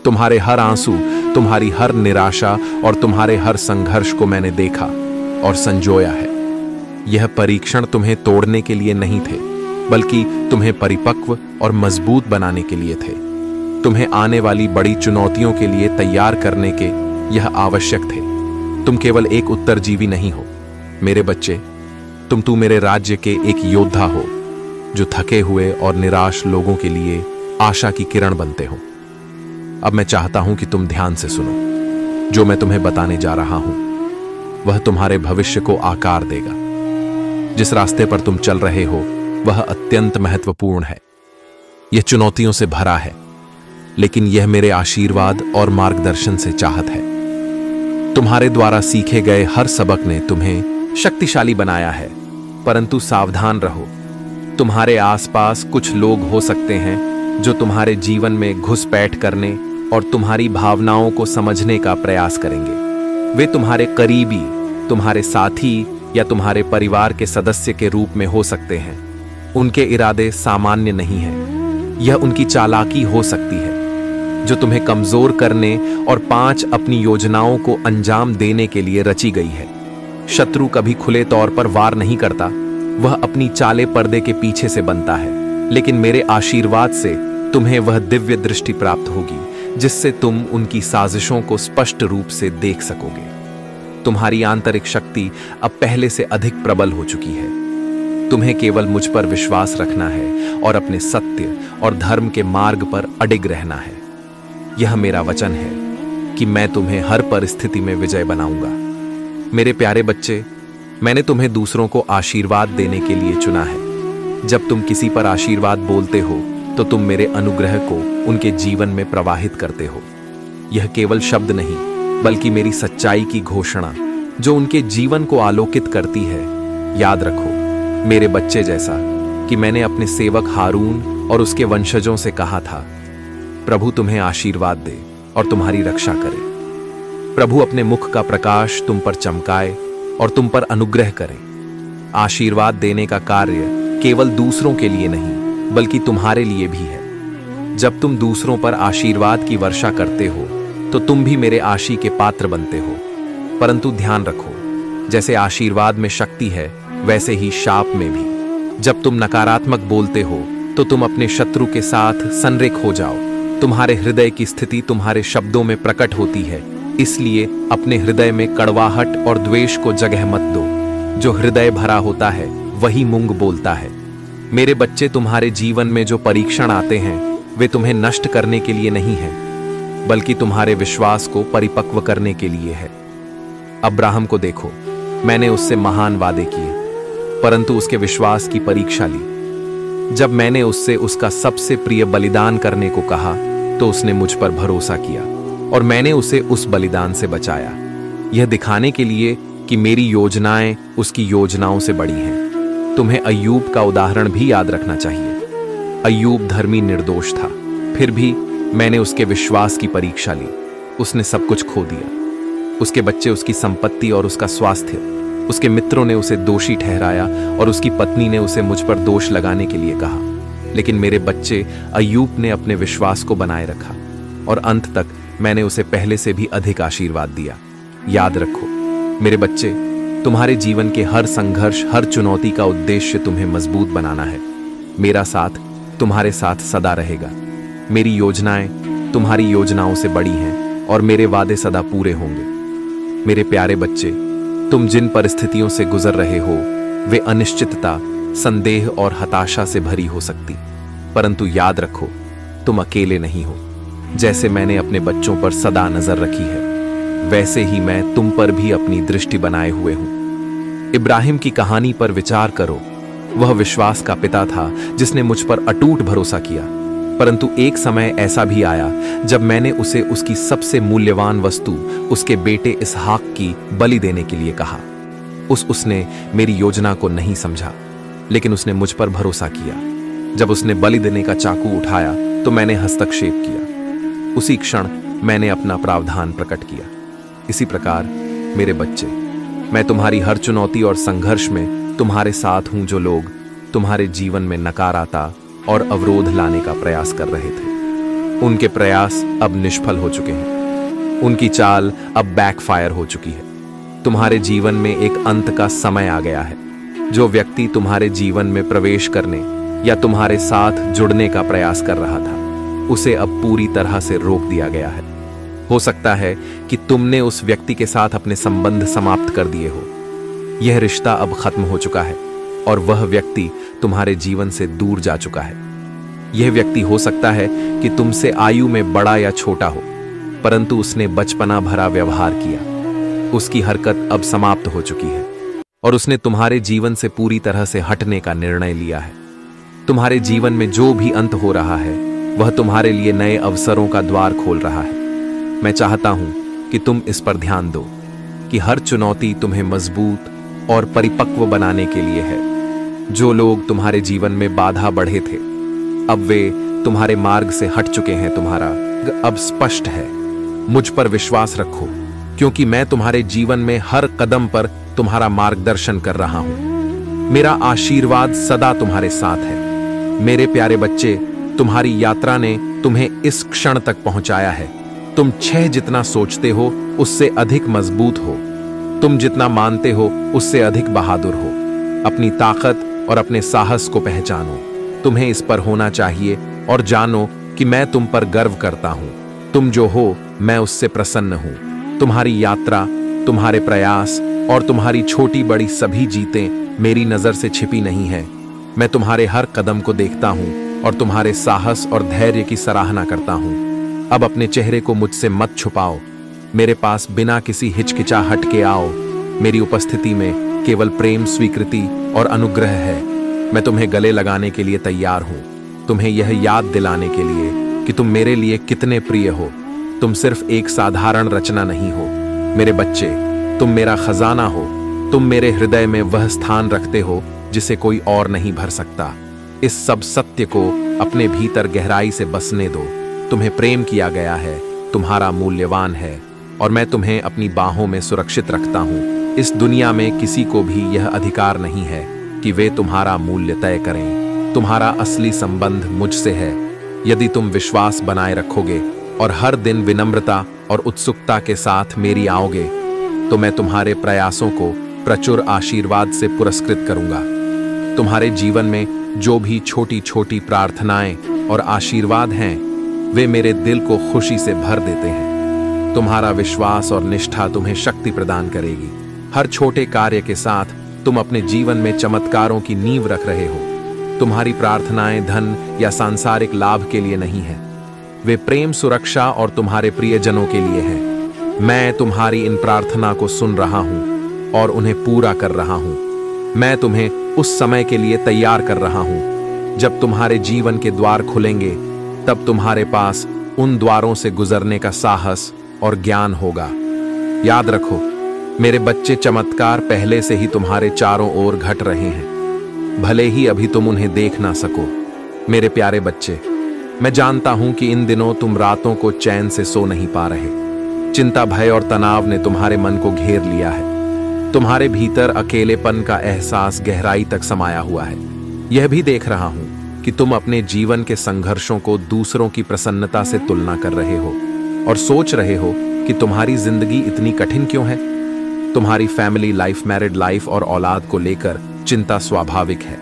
Speaker 1: तुम्हारे हर आंसू, तुम्हारी हर निराशा और तुम्हारे हर संघर्ष को मैंने देखा और संजोया है। यह परीक्षण तुम्हें तोड़ने के लिए नहीं थे बल्कि तुम्हें परिपक्व और मजबूत बनाने के लिए थे। तुम्हें आने वाली बड़ी चुनौतियों के लिए तैयार करने के यह आवश्यक थे। तुम केवल एक उत्तरजीवी नहीं हो मेरे बच्चे, तुम मेरे राज्य के एक योद्धा हो जो थके हुए और निराश लोगों के लिए आशा की किरण बनते हो। अब मैं चाहता हूं कि तुम ध्यान से सुनो। जो मैं तुम्हें बताने जा रहा हूं वह तुम्हारे भविष्य को आकार देगा। जिस रास्ते पर तुम चल रहे हो वह अत्यंत महत्वपूर्ण है। यह चुनौतियों से भरा है, लेकिन यह मेरे आशीर्वाद और मार्गदर्शन से चाहत है। तुम्हारे द्वारा सीखे गए हर सबक ने तुम्हें शक्तिशाली बनाया है, परंतु सावधान रहो। तुम्हारे आसपास कुछ लोग हो सकते हैं जो तुम्हारे जीवन में घुसपैठ करने और तुम्हारी भावनाओं को समझने का प्रयास करेंगे। वे तुम्हारे करीबी, तुम्हारे साथी या तुम्हारे परिवार के सदस्य के रूप में हो सकते हैं। उनके इरादे सामान्य नहीं हैं। यह उनकी चालाकी हो सकती है जो तुम्हें कमजोर करने और 5 अपनी योजनाओं को अंजाम देने के लिए रची गई है। शत्रु कभी खुले तौर पर वार नहीं करता, वह अपनी चाले पर्दे के पीछे से बनता है। लेकिन मेरे आशीर्वाद से तुम्हें वह दिव्य दृष्टि प्राप्त होगी जिससे तुम उनकी साजिशों को स्पष्ट रूप से देख सकोगे। तुम्हारी आंतरिक शक्ति अब पहले से अधिक प्रबल हो चुकी है। तुम्हें केवल मुझ पर विश्वास रखना है और अपने सत्य और धर्म के मार्ग पर अडिग रहना है। यह मेरा वचन है कि मैं तुम्हें हर परिस्थिति में विजय बनाऊंगा। मेरे प्यारे बच्चे, मैंने तुम्हें दूसरों को आशीर्वाद देने के लिए चुना है। जब तुम किसी पर आशीर्वाद बोलते हो तो तुम मेरे अनुग्रह को उनके जीवन में प्रवाहित करते हो। यह केवल शब्द नहीं बल्कि मेरी सच्चाई की घोषणा जो उनके जीवन को आलोकित करती है। याद रखो मेरे बच्चे, जैसा कि मैंने अपने सेवक हारून और उसके वंशजों से कहा था, प्रभु तुम्हें आशीर्वाद दे और तुम्हारी रक्षा करे। प्रभु अपने मुख का प्रकाश तुम पर चमकाए और तुम पर अनुग्रह करे। आशीर्वाद देने का कार्य केवल दूसरों के लिए नहीं बल्कि तुम्हारे लिए भी है। जब तुम दूसरों पर आशीर्वाद की वर्षा करते हो तो तुम भी मेरे आशीष के पात्र बनते हो। परंतु ध्यान रखो, जैसे आशीर्वाद में शक्ति है वैसे ही शाप में भी। जब तुम नकारात्मक बोलते हो तो तुम अपने शत्रु के साथ संरेख हो जाओ। तुम्हारे हृदय की स्थिति तुम्हारे शब्दों में प्रकट होती है, इसलिए अपने हृदय में कड़वाहट और द्वेष को जगह मत दो। जो हृदय भरा होता है वही मुंह बोलता है। मेरे बच्चे, तुम्हारे जीवन में जो परीक्षण आते हैं वे तुम्हें नष्ट करने के लिए नहीं हैं बल्कि तुम्हारे विश्वास को परिपक्व करने के लिए है। अब्राहम को देखो, मैंने उससे महान वादे किए परंतु उसके विश्वास की परीक्षा ली। जब मैंने उससे उसका सबसे प्रिय बलिदान करने को कहा तो उसने मुझ पर भरोसा किया और मैंने उसे उस बलिदान से बचाया, यह दिखाने के लिए कि मेरी योजनाएं उसकी योजनाओं से बड़ी हैं। तुम्हें अय्यूब का उदाहरण भी याद रखना चाहिए। अय्यूब धर्मी निर्दोष था, फिर भी मैंने उसके विश्वास की परीक्षा ली। उसने सब कुछ खो दिया, उसके बच्चे, उसकी संपत्ति और उसका स्वास्थ्य। उसके मित्रों ने उसे दोषी ठहराया और उसकी पत्नी ने उसे मुझ पर दोष लगाने के लिए कहा। लेकिन मेरे बच्चे, अय्यूब ने अपने विश्वास को बनाए रखा और अंत तक मैंने उसे पहले से भी अधिक आशीर्वाद दिया। याद रखो मेरे बच्चे, तुम्हारे जीवन के हर संघर्ष, हर चुनौती का उद्देश्य तुम्हें मजबूत बनाना है। मेरा साथ तुम्हारे साथ सदा रहेगा। मेरी योजनाएं तुम्हारी योजनाओं से बड़ी हैं और मेरे वादे सदा पूरे होंगे। मेरे प्यारे बच्चे, तुम जिन परिस्थितियों से गुजर रहे हो वे अनिश्चितता, संदेह और हताशा से भरी हो सकती, परंतु याद रखो तुम अकेले नहीं हो। जैसे मैंने अपने बच्चों पर सदा नजर रखी है वैसे ही मैं तुम पर भी अपनी दृष्टि बनाए हुए हूं। इब्राहिम की कहानी पर विचार करो। वह विश्वास का पिता था जिसने मुझ पर अटूट भरोसा किया, परंतु एक समय ऐसा भी आया जब मैंने उसे उसकी सबसे मूल्यवान वस्तु, उसके बेटे इसहाक की बलि देने के लिए कहा। उसने मेरी योजना को नहीं समझा, लेकिन उसने मुझ पर भरोसा किया। जब उसने बलि देने का चाकू उठाया तो मैंने हस्तक्षेप किया। उसी क्षण मैंने अपना प्रावधान प्रकट किया। इसी प्रकार मेरे बच्चे, मैं तुम्हारी हर चुनौती और संघर्ष में तुम्हारे साथ हूं। जो लोग तुम्हारे जीवन में नकारात्मकता और अवरोध लाने का प्रयास कर रहे थे, उनके प्रयास अब निष्फल हो चुके हैं। उनकी चाल अब बैकफायर हो चुकी है। तुम्हारे जीवन में एक अंत का समय आ गया है। जो व्यक्ति तुम्हारे जीवन में प्रवेश करने या तुम्हारे साथ जुड़ने का प्रयास कर रहा था, उसे अब पूरी तरह से रोक दिया गया है। हो सकता है कि तुमने उस व्यक्ति के साथ अपने संबंध समाप्त कर दिए हो। यह रिश्ता अब खत्म हो चुका है और वह व्यक्ति तुम्हारे जीवन से दूर जा चुका है। यह व्यक्ति हो सकता है कि तुमसे आयु में बड़ा या छोटा हो, परंतु उसने बचपना भरा व्यवहार किया। उसकी हरकत अब समाप्त हो चुकी है और उसने तुम्हारे जीवन से पूरी तरह से हटने का निर्णय लिया है। तुम्हारे जीवन में जो भी अंत हो रहा है वह तुम्हारे लिए नए अवसरों का द्वार खोल रहा है। मैं चाहता हूं कि तुम इस पर ध्यान दो कि हर चुनौती तुम्हें मजबूत और परिपक्व बनाने के लिए है। जो लोग तुम्हारे जीवन में बाधा बढ़े थे, अब वे तुम्हारे मार्ग से हट चुके हैं। तुम्हारा अब स्पष्ट है। मुझ पर विश्वास रखो, क्योंकि मैं तुम्हारे जीवन में हर कदम पर तुम्हारा मार्गदर्शन कर रहा हूं। मेरा आशीर्वाद सदा तुम्हारे साथ है। मेरे प्यारे बच्चे, तुम्हारी यात्रा ने तुम्हें इस क्षण तक पहुंचाया है। तुम 6 जितना सोचते हो उससे अधिक मजबूत हो। तुम जितना मानते हो उससे अधिक बहादुर हो। अपनी ताकत और अपने साहस को पहचानो। तुम्हें इस पर होना चाहिए और जानो कि मैं तुम पर गर्व करता हूं। तुम जो हो, मैं उससे प्रसन्न हूं। तुम्हारी यात्रा, तुम्हारे प्रयास और तुम्हारी छोटी बड़ी सभी जीतें मेरी नजर से छिपी नहीं है। मैं तुम्हारे हर कदम को देखता हूं और तुम्हारे साहस और धैर्य की सराहना करता हूं। अब अपने चेहरे को मुझसे मत छुपाओ। मेरे पास बिना किसी हिचकिचाहट के आओ। मेरी उपस्थिति में केवल प्रेम, स्वीकृति और अनुग्रह है। मैं तुम्हें गले लगाने के लिए तैयार हूं, तुम्हें यह याद दिलाने के लिए कि तुम मेरे लिए कितने प्रिय हो। तुम सिर्फ एक साधारण रचना नहीं हो मेरे बच्चे, तुम मेरा खजाना हो। तुम मेरे हृदय में वह स्थान रखते हो जिसे कोई और नहीं भर सकता। इस सब सत्य को अपने भीतर गहराई से बसने दो। तुम्हें प्रेम किया गया है, तुम्हारा मूल्यवान है और मैं तुम्हें अपनी बाहों में सुरक्षित रखता हूं। इस दुनिया में किसी को भी यह अधिकार नहीं है कि वे तुम्हारा मूल्य तय करें। तुम्हारा असली संबंध मुझसे है। यदि तुम विश्वास बनाए रखोगे और हर दिन विनम्रता और उत्सुकता के साथ मेरी आओगे, तो मैं तुम्हारे प्रयासों को प्रचुर आशीर्वाद से पुरस्कृत करूंगा। तुम्हारे जीवन में जो भी छोटी छोटी प्रार्थनाएं और आशीर्वाद हैं, वे मेरे दिल को खुशी से भर देते हैं। तुम्हारा विश्वास और निष्ठा तुम्हें शक्ति प्रदान करेगी। हर छोटे कार्य के साथ तुम अपने जीवन में चमत्कारों की नींव रख रहे हो। तुम्हारी प्रार्थनाएं धन या सांसारिक लाभ के लिए नहीं है, वे प्रेम, सुरक्षा और तुम्हारे प्रियजनों के लिए हैं। मैं तुम्हारी इन प्रार्थना को सुन रहा हूं और उन्हें पूरा कर रहा हूं। मैं तुम्हें उस समय के लिए तैयार कर रहा हूं जब तुम्हारे जीवन के द्वार खुलेंगे। तब तुम्हारे पास उन द्वारों से गुजरने का साहस और ज्ञान होगा। याद रखो मेरे बच्चे, चमत्कार पहले से ही तुम्हारे चारों ओर घट रहे हैं, भले ही अभी तुम उन्हें देख ना सको। मेरे प्यारे बच्चे, मैं जानता हूं कि इन दिनों तुम रातों को चैन से सो नहीं पा रहे। चिंता, भय और तनाव ने तुम्हारे मन को घेर लिया है। तुम्हारे भीतर अकेलेपन का एहसास गहराई तक समाया हुआ है। यह भी देख रहा हूं कि तुम अपने जीवन के संघर्षों को दूसरों की प्रसन्नता से तुलना कर रहे हो और सोच रहे हो कि तुम्हारी जिंदगी इतनी कठिन क्यों है। तुम्हारी फैमिली लाइफ, मैरिड लाइफ और औलाद को लेकर चिंता स्वाभाविक है,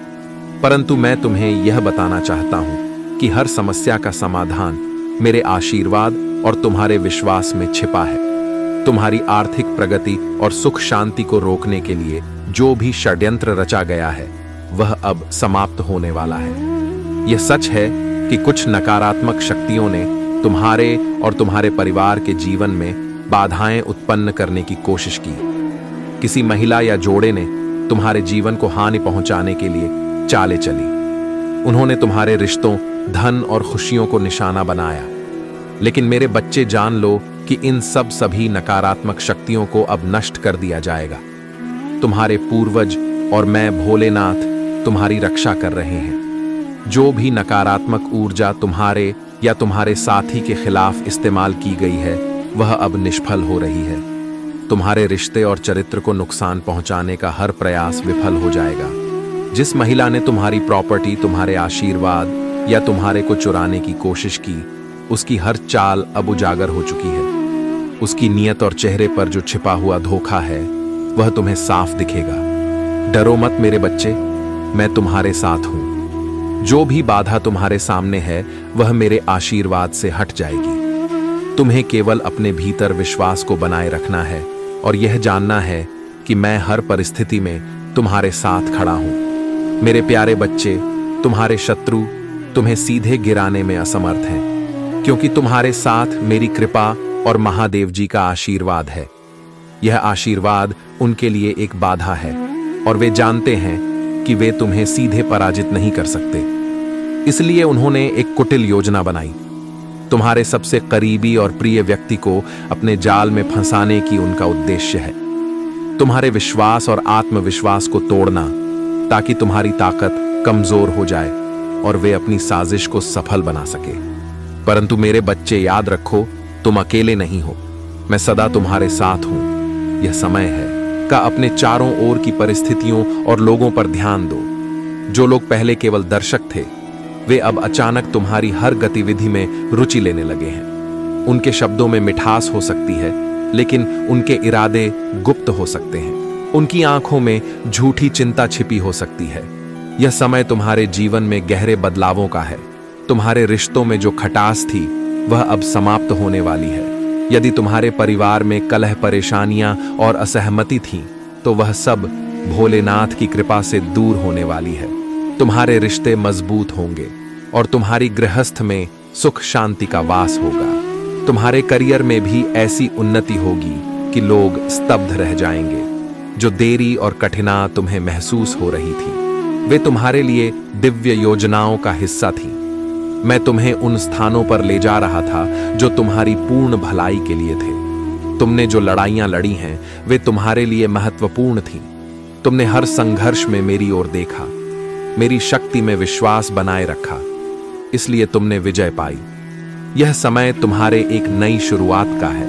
Speaker 1: परंतु मैं तुम्हें यह बताना चाहता हूं कि हर समस्या का समाधान मेरे आशीर्वाद और तुम्हारे विश्वास में छिपा है। तुम्हारी आर्थिक प्रगति और सुख शांति को रोकने के लिए जो भी षड्यंत्र रचा गया है, वह अब समाप्त होने वाला है। यह सच है कि कुछ नकारात्मक शक्तियों ने तुम्हारे और तुम्हारे परिवार के जीवन में बाधाएं उत्पन्न करने की कोशिश की। किसी महिला या जोड़े ने तुम्हारे जीवन को हानि पहुंचाने के लिए चालें चली। उन्होंने तुम्हारे रिश्तों, धन और खुशियों को निशाना बनाया। लेकिन मेरे बच्चे, जान लो कि इन सभी नकारात्मक शक्तियों को अब नष्ट कर दिया जाएगा। तुम्हारे पूर्वज और मैं भोलेनाथ तुम्हारी रक्षा कर रहे हैं। जो भी नकारात्मक ऊर्जा तुम्हारे या तुम्हारे साथी के खिलाफ इस्तेमाल की गई है, वह अब निष्फल हो रही है। तुम्हारे रिश्ते और चरित्र को नुकसान पहुंचाने का हर प्रयास विफल हो जाएगा। जिस महिला ने तुम्हारी प्रॉपर्टी, तुम्हारे आशीर्वाद या तुम्हारे को चुराने की कोशिश की, उसकी हर चाल अब उजागर हो चुकी है। उसकी नीयत और चेहरे पर जो छिपा हुआ धोखा है, वह तुम्हें साफ दिखेगा। डरो मत मेरे बच्चे, मैं तुम्हारे साथ हूं। जो भी बाधा तुम्हारे सामने है, वह मेरे आशीर्वाद से हट जाएगी। तुम्हें केवल अपने भीतर विश्वास को बनाए रखना है और यह जानना है कि मैं हर परिस्थिति में तुम्हारे साथ खड़ा हूं। मेरे प्यारे बच्चे, तुम्हारे शत्रु तुम्हें सीधे गिराने में असमर्थ हैं, क्योंकि तुम्हारे साथ मेरी कृपा और महादेव जी का आशीर्वाद है। यह आशीर्वाद उनके लिए एक बाधा है और वे जानते हैं कि वे तुम्हें सीधे पराजित नहीं कर सकते। इसलिए उन्होंने एक कुटिल योजना बनाई। तुम्हारे सबसे करीबी और प्रिय व्यक्ति को अपने जाल में फंसाने की उनका उद्देश्य है। तुम्हारे विश्वास और आत्मविश्वास को तोड़ना, ताकि तुम्हारी ताकत कमजोर हो जाए। और वे अपनी साजिश को सफल बना सके। परंतु मेरे बच्चे, याद रखो, तुम अकेले नहीं हो। मैं सदा तुम्हारे साथ हूं। यह समय है का अपने चारों ओर की परिस्थितियों और लोगों पर ध्यान दो। जो लोग पहले केवल दर्शक थे, वे अब अचानक तुम्हारी हर गतिविधि में रुचि लेने लगे हैं। उनके शब्दों में मिठास हो सकती है, लेकिन उनके इरादे गुप्त हो सकते हैं। उनकी आंखों में झूठी चिंता छिपी हो सकती है। यह समय तुम्हारे जीवन में गहरे बदलावों का है। तुम्हारे रिश्तों में जो खटास थी, वह अब समाप्त होने वाली है। यदि तुम्हारे परिवार में कलह, परेशानियां और असहमति थी, तो वह सब भोलेनाथ की कृपा से दूर होने वाली है। तुम्हारे रिश्ते मजबूत होंगे और तुम्हारी गृहस्थ में सुख शांति का वास होगा। तुम्हारे करियर में भी ऐसी उन्नति होगी कि लोग स्तब्ध रह जाएंगे। जो देरी और कठिना तुम्हें महसूस हो रही थी, वे तुम्हारे लिए दिव्य योजनाओं का हिस्सा थी। मैं तुम्हें उन स्थानों पर ले जा रहा था जो तुम्हारी पूर्ण भलाई के लिए थे। तुमने जो लड़ाइयां लड़ी हैं, वे तुम्हारे लिए महत्वपूर्ण थीं। तुमने हर संघर्ष में मेरी ओर देखा, मेरी शक्ति में विश्वास बनाए रखा, इसलिए तुमने विजय पाई। यह समय तुम्हारे एक नई शुरुआत का है।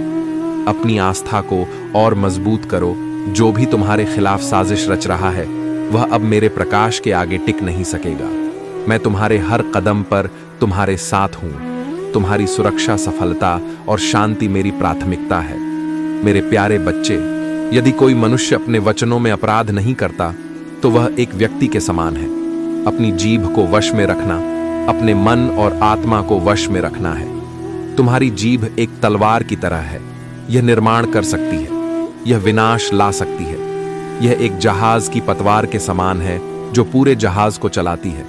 Speaker 1: अपनी आस्था को और मजबूत करो। जो भी तुम्हारे खिलाफ साजिश रच रहा है, वह अब मेरे प्रकाश के आगे टिक नहीं सकेगा। मैं तुम्हारे हर कदम पर तुम्हारे साथ हूं। तुम्हारी सुरक्षा, सफलता और शांति मेरी प्राथमिकता है। मेरे प्यारे बच्चे, यदि कोई मनुष्य अपने वचनों में अपराध नहीं करता, तो वह एक व्यक्ति के समान है। अपनी जीभ को वश में रखना, अपने मन और आत्मा को वश में रखना है। तुम्हारी जीभ एक तलवार की तरह है। यह निर्माण कर सकती है, यह विनाश ला सकती है। यह एक जहाज की पतवार के समान है जो पूरे जहाज को चलाती है।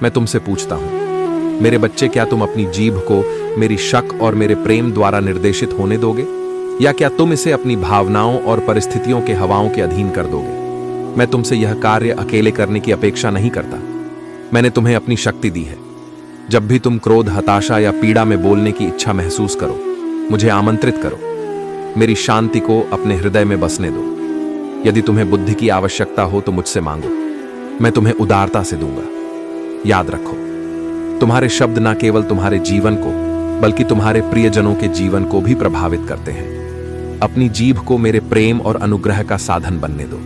Speaker 1: मैं तुमसे पूछता हूं, मेरे बच्चे, क्या तुम अपनी जीभ को मेरी शक और मेरे प्रेम द्वारा निर्देशित होने दोगे, या क्या तुम इसे अपनी भावनाओं और परिस्थितियों के हवाओं के अधीन कर दोगे? मैं तुमसे यह कार्य अकेले करने की अपेक्षा नहीं करता। मैंने तुम्हें अपनी शक्ति दी है। जब भी तुम क्रोध, हताशा या पीड़ा में बोलने की इच्छा महसूस करो, मुझे आमंत्रित करो। मेरी शांति को अपने हृदय में बसने दो। यदि तुम्हें बुद्धि की आवश्यकता हो तो मुझसे मांगो, मैं तुम्हें उदारता से दूंगा। याद रखो, तुम्हारे शब्द न केवल तुम्हारे जीवन को, बल्कि तुम्हारे प्रियजनों के जीवन को भी प्रभावित करते हैं। अपनी जीभ को मेरे प्रेम और अनुग्रह का साधन बनने दो।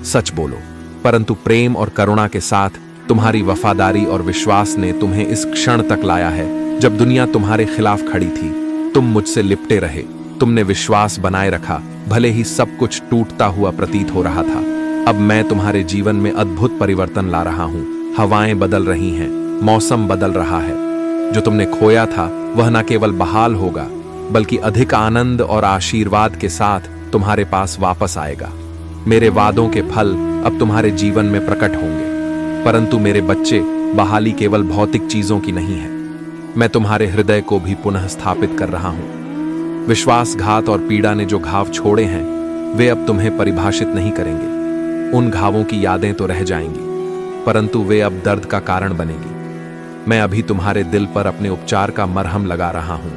Speaker 1: सच बोलो, परंतु प्रेम और करुणा के साथ। तुम्हारी वफादारी और विश्वास ने तुम्हें इस क्षण तक लाया है जब दुनिया तुम्हारे खिलाफ खड़ी थी। तुम मुझसे लिपटे रहे, तुमने विश्वास बनाए रखा, भले ही सब कुछ टूटता हुआ प्रतीत हो रहा था। अब मैं तुम्हारे जीवन में अद्भुत परिवर्तन ला रहा हूं। हवाएं बदल रही हैं, मौसम बदल रहा है। जो तुमने खोया था, वह न केवल बहाल होगा, बल्कि अधिक आनंद और आशीर्वाद के साथ तुम्हारे पास वापस आएगा। मेरे वादों के फल अब तुम्हारे जीवन में प्रकट होंगे। परंतु मेरे बच्चे, बहाली केवल भौतिक चीजों की नहीं है। मैं तुम्हारे हृदय को भी पुनः स्थापित कर रहा हूं। विश्वासघात और पीड़ा ने जो घाव छोड़े हैं, वे अब तुम्हें परिभाषित नहीं करेंगे। उन घावों की यादें तो रह जाएंगी, परंतु वे अब दर्द का कारण बनेगी। मैं अभी तुम्हारे दिल पर अपने उपचार का मरहम लगा रहा हूं।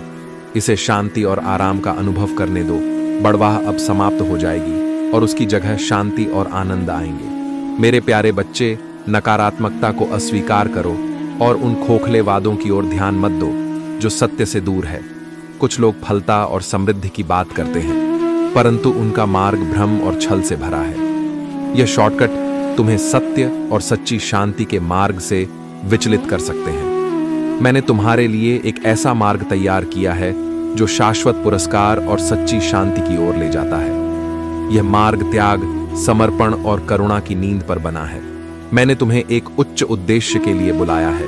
Speaker 1: इसे शांति और आराम का अनुभव करने दो। बड़वाह अब समाप्त हो जाएगी और उसकी जगह शांति और आनंद आएंगे। मेरे प्यारे बच्चे, नकारात्मकता को अस्वीकार करो और उन खोखले वादों की ओर ध्यान मत दो जो सत्य से दूर है। कुछ लोग फलता और समृद्धि की बात करते हैं, परंतु उनका मार्ग भ्रम और छल से भरा है। यह शॉर्टकट तुम्हें सत्य और सच्ची शांति के मार्ग से विचलित कर सकते हैं। मैंने तुम्हारे लिए एक ऐसा मार्ग तैयार किया है जो शाश्वत पुरस्कार और सच्ची शांति की ओर ले जाता है। यह मार्ग त्याग, समर्पण और करुणा की नींद पर बना है। मैंने तुम्हें एक उच्च उद्देश्य के लिए बुलाया है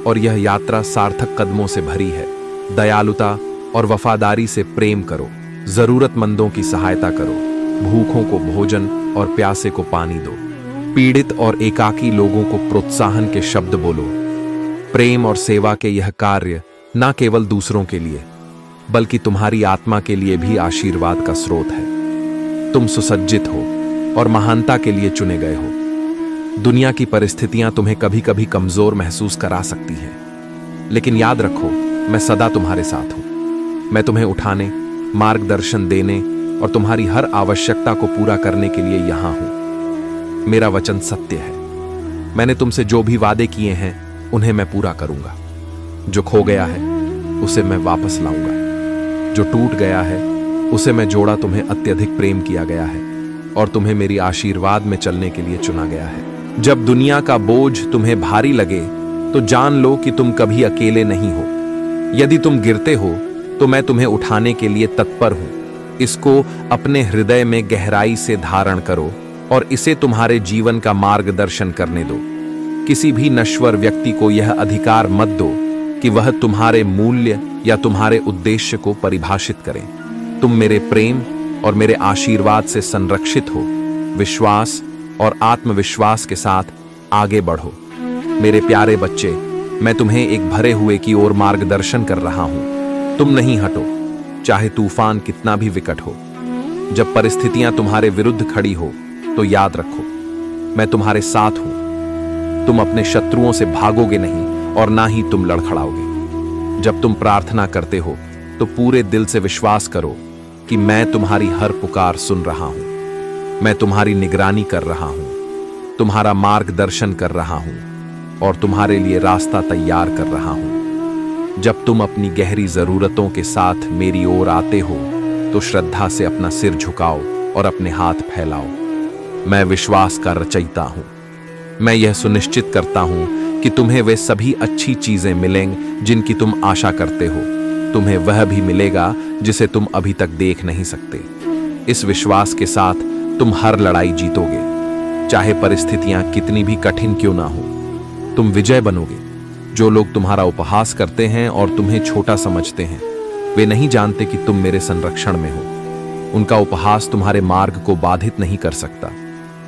Speaker 1: और यह यात्रा सार्थक कदमों से भरी है। दयालुता और वफादारी से प्रेम करो, जरूरतमंदों की सहायता करो, भूखों को भोजन और प्यासे को पानी दो, पीड़ित और एकाकी लोगों को प्रोत्साहन के शब्द बोलो। प्रेम और सेवा के यह कार्य न केवल दूसरों के लिए, बल्कि तुम्हारी आत्मा के लिए भी आशीर्वाद का स्रोत है। तुम सुसज्जित हो और महानता के लिए चुने गए हो। दुनिया की परिस्थितियां तुम्हें कभी कभी कमजोर महसूस करा सकती हैं, लेकिन याद रखो, मैं सदा तुम्हारे साथ हूं। मैं तुम्हें उठाने, मार्गदर्शन देने और तुम्हारी हर आवश्यकता को पूरा करने के लिए यहां हूं। मेरा वचन सत्य है। मैंने तुमसे जो भी वादे किए हैं, उन्हें मैं पूरा करूंगा। जो खो गया है उसे मैं वापस लाऊंगा। जो टूट गया है उसे मैं जोड़ा। तुम्हें अत्यधिक प्रेम किया गया है और तुम्हें मेरी आशीर्वाद में चलने के लिए चुना गया है। जब दुनिया का बोझ तुम्हें भारी लगे तो जान लो कि तुम कभी अकेले नहीं हो। यदि तुम गिरते हो तो मैं तुम्हें उठाने के लिए तत्पर हूं। इसको अपने हृदय में गहराई से धारण करो और इसे तुम्हारे जीवन का मार्गदर्शन करने दो। किसी भी नश्वर व्यक्ति को यह अधिकार मत दो कि वह तुम्हारे मूल्य या तुम्हारे उद्देश्य को परिभाषित करें। तुम मेरे प्रेम और मेरे आशीर्वाद से संरक्षित हो। विश्वास और आत्मविश्वास के साथ आगे बढ़ो। मेरे प्यारे बच्चे, मैं तुम्हें एक भरे हुए की ओर मार्गदर्शन कर रहा हूं। तुम नहीं हटो, चाहे तूफान कितना भी विकट हो। जब परिस्थितियां तुम्हारे विरुद्ध खड़ी हो तो याद रखो, मैं तुम्हारे साथ हूं। तुम अपने शत्रुओं से भागोगे नहीं और ना ही तुम लड़खड़ाओगे। जब तुम प्रार्थना करते हो तो पूरे दिल से विश्वास करो कि मैं तुम्हारी हर पुकार सुन रहा हूं। मैं तुम्हारी निगरानी कर रहा हूं, तुम्हारा मार्गदर्शन कर रहा हूं और तुम्हारे लिए रास्ता तैयार कर रहा हूं। जब तुम अपनी गहरी जरूरतों के साथ मेरी ओर आते हो तो श्रद्धा से अपना सिर झुकाओ और अपने हाथ फैलाओ। मैं विश्वास का रचयिता हूं। मैं यह सुनिश्चित करता हूं कि तुम्हें वे सभी अच्छी चीजें मिलेंगी जिनकी तुम आशा करते हो। तुम्हें वह भी मिलेगा जिसे तुम अभी तक देख नहीं सकते। इस विश्वास के साथ तुम हर लड़ाई जीतोगे, चाहे परिस्थितियां कितनी भी कठिन क्यों ना हो। तुम विजय बनोगे। जो लोग तुम्हारा उपहास करते हैं और तुम्हें छोटा समझते हैं, वे नहीं जानते कि तुम मेरे संरक्षण में हो। उनका उपहास तुम्हारे मार्ग को बाधित नहीं कर सकता।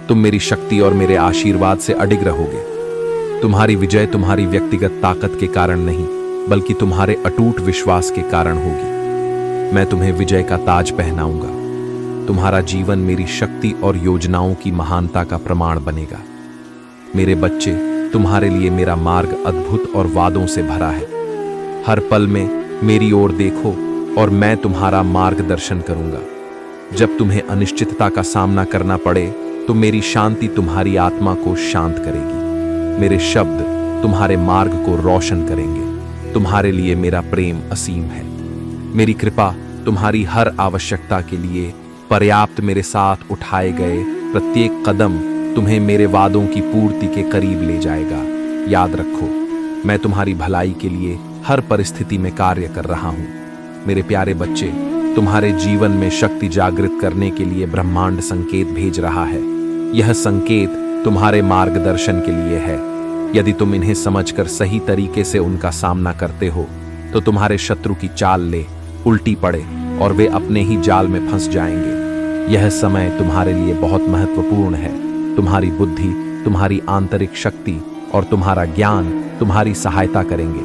Speaker 1: तुम मेरी शक्ति और मेरे आशीर्वाद से अडिग रहोगे। तुम्हारी विजय तुम्हारी व्यक्तिगत ताकत के कारण नहीं, बल्कि तुम्हारे अटूट विश्वास के कारण होगी। मैं तुम्हें विजय का ताज पहनाऊंगा। तुम्हारा जीवन मेरी शक्ति और योजनाओं की महानता का प्रमाण बनेगा। मेरे बच्चे, तुम्हारे लिए मेरा मार्ग अद्भुत और वादों से भरा है। हर पल में मेरी ओर देखो और मैं तुम्हारा मार्गदर्शन करूंगा। जब तुम्हें अनिश्चितता का सामना करना पड़े तो मेरी शांति तुम्हारी आत्मा को शांत करेगी। मेरे शब्द तुम्हारे मार्ग को रोशन करेंगे। तुम्हारे लिए मेरा प्रेम असीम है। मेरी कृपा तुम्हारी हर आवश्यकता के लिए पर्याप्त। मेरे साथ उठाए गए प्रत्येक कदम तुम्हें मेरे वादों की पूर्ति के करीब ले जाएगा। याद रखो, मैं तुम्हारी भलाई के लिए हर परिस्थिति में कार्य कर रहा हूं। मेरे प्यारे बच्चे, तुम्हारे जीवन में शक्ति जागृत करने के लिए ब्रह्मांड संकेत भेज रहा है। यह संकेत तुम्हारे मार्गदर्शन के लिए है। यदि तुम इन्हें समझकर सही तरीके से उनका सामना करते हो तो तुम्हारे शत्रु की चाल ले उल्टी पड़े और वे अपने ही जाल में फंस जाएंगे। यह समय तुम्हारे लिए बहुत महत्वपूर्ण है। तुम्हारी बुद्धि, तुम्हारी आंतरिक शक्ति और तुम्हारा ज्ञान तुम्हारी सहायता करेंगे।